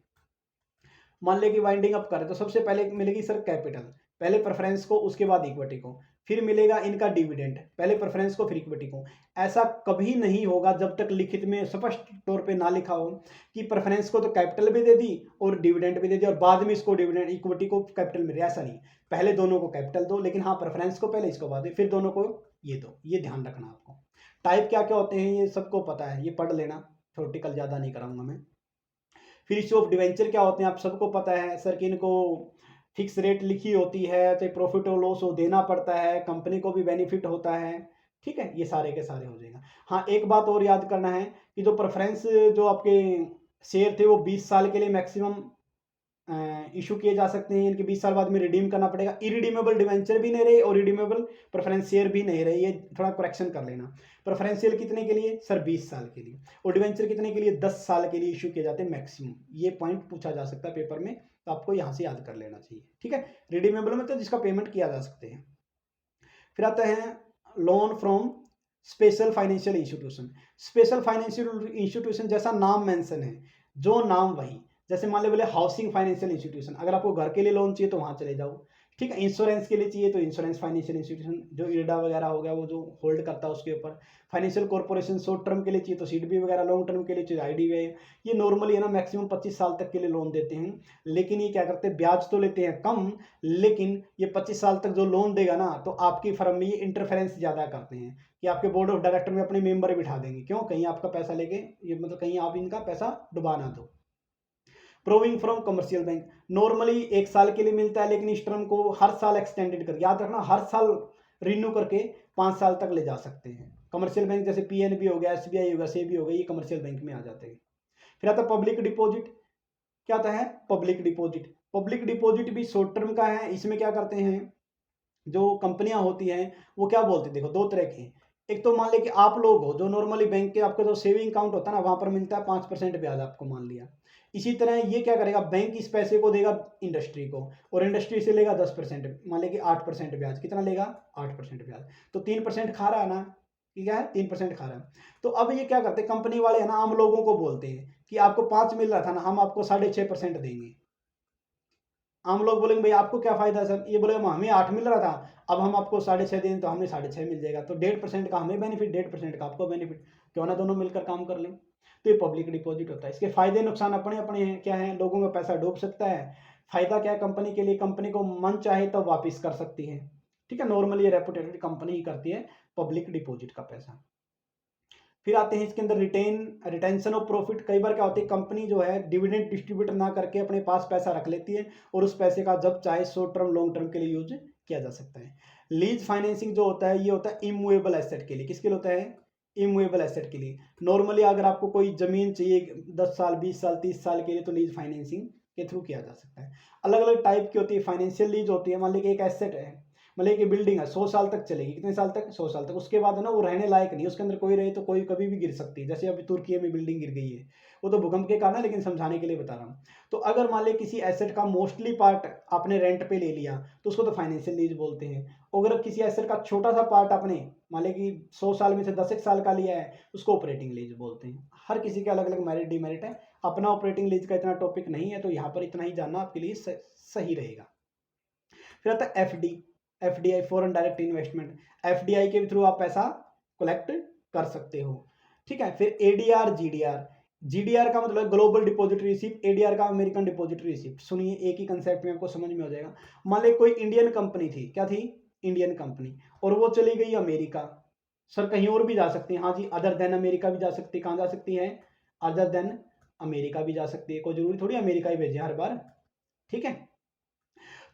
मान ले कि वाइंडिंग अप करें तो सबसे पहले मिलेगी सर कैपिटल, पहले प्रेफरेंस को, उसके बाद इक्विटी को, फिर मिलेगा इनका डिविडेंड, पहले प्रेफरेंस को फिर इक्विटी को। ऐसा कभी नहीं होगा जब तक लिखित में स्पष्ट तौर पे ना लिखा हो कि प्रेफरेंस को तो कैपिटल भी दे दी और डिविडेंड भी दे दी और बाद में इसको डिविडेंड, इक्विटी को कैपिटल मिले, ऐसा नहीं। पहले दोनों को कैपिटल दो, लेकिन हाँ प्रेफरेंस को पहले, इसको बाद में, फिर दोनों को ये दो। ये ध्यान रखना आपको। टाइप क्या क्या होते हैं ये सबको पता है, ये पढ़ लेना, थ्योरेटिकल ज़्यादा नहीं कराऊंगा मैं। फिर इश्यू ऑफ डिवेंचर क्या होते हैं आप सबको पता है सर, कि इनको फिक्स रेट लिखी होती है, चाहे प्रॉफिट और लॉस हो देना पड़ता है, कंपनी को भी बेनिफिट होता है। ठीक है, ये सारे के सारे हो जाएगा। हाँ, एक बात और याद करना है कि जो प्रेफरेंस, जो आपके शेयर थे वो 20 साल के लिए मैक्सिमम इशू किए जा सकते हैं, इनके 20 साल बाद में रिडीम करना पड़ेगा। इरिडीमेबल डिवेंचर भी नहीं रहे और रिडीमेबल प्रेफरेंस शेयर भी नहीं रहे, ये थोड़ा करेक्शन कर लेना। प्रेफरेंशियल कितने के लिए सर, 20 साल के लिए, और डिवेंचर कितने के लिए, 10 साल के लिए इशू किए जाते हैं मैक्सिमम। ये पॉइंट पूछा जा सकता है पेपर में, तो आपको यहाँ से याद कर लेना चाहिए। ठीक है, रिडीमेबल में तो जिसका पेमेंट किया जा सकते हैं। फिर आता है loan from special financial institution. Special financial institution जैसा नाम मेंशन है, जो नाम वही, जैसे मान लो बोले हाउसिंग फाइनेंशियल इंस्टीट्यूशन, अगर आपको घर के लिए लोन चाहिए तो वहां चले जाओ। ठीक है, इंश्योरेंस के लिए चाहिए तो इंश्योरेंस फाइनेंशियल इंस्टीट्यूशन, जो इरडा वगैरह हो गया वो जो होल्ड करता है उसके ऊपर। फाइनेंशियल कॉर्पोरेशन शॉर्ट टर्म के लिए चाहिए तो सीडबी वगैरह, लॉन्ग टर्म के लिए चाहिए आईडीबीआई। ये नॉर्मली है ना मैक्सिमम 25 साल तक के लिए लोन देते हैं, लेकिन ये क्या करते हैं, ब्याज तो लेते हैं कम, लेकिन ये 25 साल तक जो लोन देगा ना, तो आपकी फर्म में ये इंटरफेरेंस ज़्यादा करते हैं कि आपके बोर्ड ऑफ डायरेक्टर में अपने मेंबर बिठा देंगे। क्यों, कहीं आपका पैसा लेके ये मतलब कहीं आप इनका पैसा डुबा ना दो। Proving from commercial bank, normally 1 साल के लिए मिलता है, लेकिन इस टर्म को हर साल एक्सटेंडेड कर, याद रखना हर साल रिन्यू करके 5 साल तक ले जा सकते हैं। कमर्शियल बैंक जैसे पीएनबी हो गया, एसबीआई हो गया, सेबी हो गया, ये कमर्शियल बैंक में आ जाते हैं। फिर आता है पब्लिक डिपॉजिट। क्या आता है, पब्लिक डिपॉजिट। पब्लिक डिपॉजिट भी शॉर्ट टर्म का है। इसमें क्या करते हैं, जो कंपनियां होती हैं वो क्या बोलते हैं, देखो दो तरह के। एक तो मान ले कि आप लोग हो, जो नॉर्मली बैंक के आपका जो सेविंग अकाउंट होता है ना, वहां पर मिलता है 5% ब्याज आपको, मान लिया। इसी तरह ये क्या करेगा, बैंक इस पैसे को देगा इंडस्ट्री को, और इंडस्ट्री से लेगा 10%, मान ले कि 8% ब्याज। कितना लेगा, 8% ब्याज। तो 3% खा रहा है ना, ठीक है, 3% खा रहा है। तो अब ये क्या करते हैं कंपनी वाले है ना, आम लोगों को बोलते हैं कि आपको 5 मिल रहा था ना, हम आपको 6.5% देंगे। आम लोग बोलेंगे भाई आपको क्या फायदा है सर, ये बोलेगा हमें 8 मिल रहा था, अब हम आपको 6.5 दें तो हमें 6.5 मिल जाएगा। तो 1.5% का हमें बेनिफिट, 1.5% का आपको बेनिफिट, क्यों ना दोनों मिलकर काम कर लें। तो ये पब्लिक डिपॉजिट होता है। इसके फायदे नुकसान अपने अपने हैं, क्या है, लोगों का पैसा डूब सकता है, फायदा क्या है कंपनी के लिए, कंपनी को मन चाहे तब वापस कर सकती है, ठीक है। नॉर्मली ये रेपुटेड कंपनी ही करती है पब्लिक डिपॉजिट का पैसा। फिर आते हैं इसके अंदर रिटेंशन ऑफ प्रॉफिट। कई बार क्या होती है, कंपनी जो है डिविडेंड डिस्ट्रीब्यूट ना करके अपने पास पैसा रख लेती है और उस पैसे का जब चाहे शॉर्ट टर्म लॉन्ग टर्म के लिए यूज किया जा सकता है। लीज फाइनेंसिंग जो होता है ये होता है इमूवेबल एसेट के लिए। किसके लिए होता है? इमूवेबल एसेट के लिए। नॉर्मली अगर आपको कोई जमीन चाहिए 10 साल 20 साल 30 साल के लिए तो लीज फाइनेंसिंग के थ्रू किया जा सकता है। अलग अलग टाइप की होती है। फाइनेंशियल लीज होती है, मान लीजिए एक एसेट है, मतलब कि बिल्डिंग है 100 साल तक चलेगी। कितने साल तक? 100 साल तक। उसके बाद है ना वो रहने लायक नहीं, उसके अंदर कोई रहे तो कोई कभी भी गिर सकती है। जैसे अभी तुर्की में बिल्डिंग गिर गई है, वो तो भूकंप के कारण है, लेकिन समझाने के लिए बता रहा हूँ। तो अगर मान लीजिए किसी एसेट का मोस्टली पार्ट आपने रेंट पे ले लिया तो उसको तो फाइनेंशियल लीज बोलते हैं। अगर किसी एसेट का छोटा सा पार्ट आपने मान लीजिए कि 100 साल में से 10 साल का लिया है, उसको ऑपरेटिंग लीज बोलते हैं। हर किसी के अलग अलग मेरिट डिमेरिट है। अपना ऑपरेटिंग लीज का इतना टॉपिक नहीं है, तो यहाँ पर इतना ही जानना आपके लिए सही रहेगा। फिर आता है FD. FDI, foreign direct investment. FDI के थ्रू आप पैसा कलेक्ट कर सकते हो, ठीक है। फिर एडीआर, जीडीआर। जीडीआर का मतलब ग्लोबल डिपॉजिटरी रिसिप्ट, एडीआर का अमेरिकन डिपॉजिटरी रिसिप्ट। सुनिए, एक ही कंसेप्ट में आपको समझ में हो जाएगा। मान ली कोई इंडियन कंपनी थी, क्या थी? इंडियन कंपनी, और वो चली गई अमेरिका। सर कहीं और भी जा सकती है? हाँ जी, अदर देन अमेरिका भी जा सकती है। कहाँ जा सकती है? अदर देन अमेरिका भी जा सकती है। कोई जरूरी थोड़ी अमेरिका ही भेजे हर बार, ठीक है।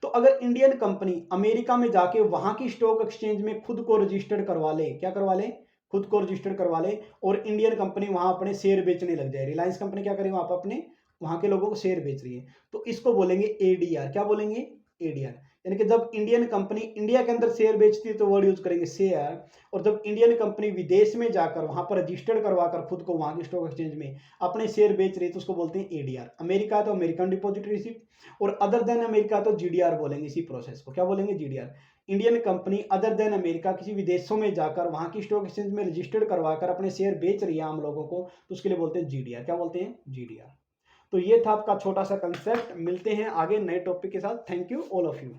तो अगर इंडियन कंपनी अमेरिका में जाके वहां की स्टॉक एक्सचेंज में खुद को रजिस्टर्ड करवा ले, क्या करवा ले? खुद को रजिस्टर्ड करवा ले, और इंडियन कंपनी वहां अपने शेयर बेचने लग जाए। रिलायंस कंपनी क्या करेगी? वहां पर अपने वहां के लोगों को शेयर बेच रही है, तो इसको बोलेंगे एडीआर। क्या बोलेंगे? एडीआर। यानी कि जब इंडियन कंपनी इंडिया के अंदर शेयर बेचती है तो वर्ड यूज करेंगे शेयर, और जब इंडियन कंपनी विदेश में जाकर वहां पर रजिस्टर्ड करवाकर खुद को वहां की स्टॉक एक्सचेंज में अपने शेयर बेच रही है तो उसको बोलते हैं एडीआर। अमेरिका तो अमेरिकन डिपॉजिटरी रिसिप्ट, और अदर देन अमेरिका तो जीडीआर बोलेंगे। इसी प्रोसेस को क्या बोलेंगे? GDR. Indian company other than America किसी विदेशों में जाकर वहां की स्टॉक एक्सचेंज में रजिस्टर्ड करवाकर अपने शेयर बेच रही है आम लोगों को, तो उसके लिए बोलते हैं जीडीआर। क्या बोलते हैं? जीडीआर। तो ये था आपका छोटा सा कंसेप्ट। मिलते हैं आगे नए टॉपिक के साथ। Thank you all of you.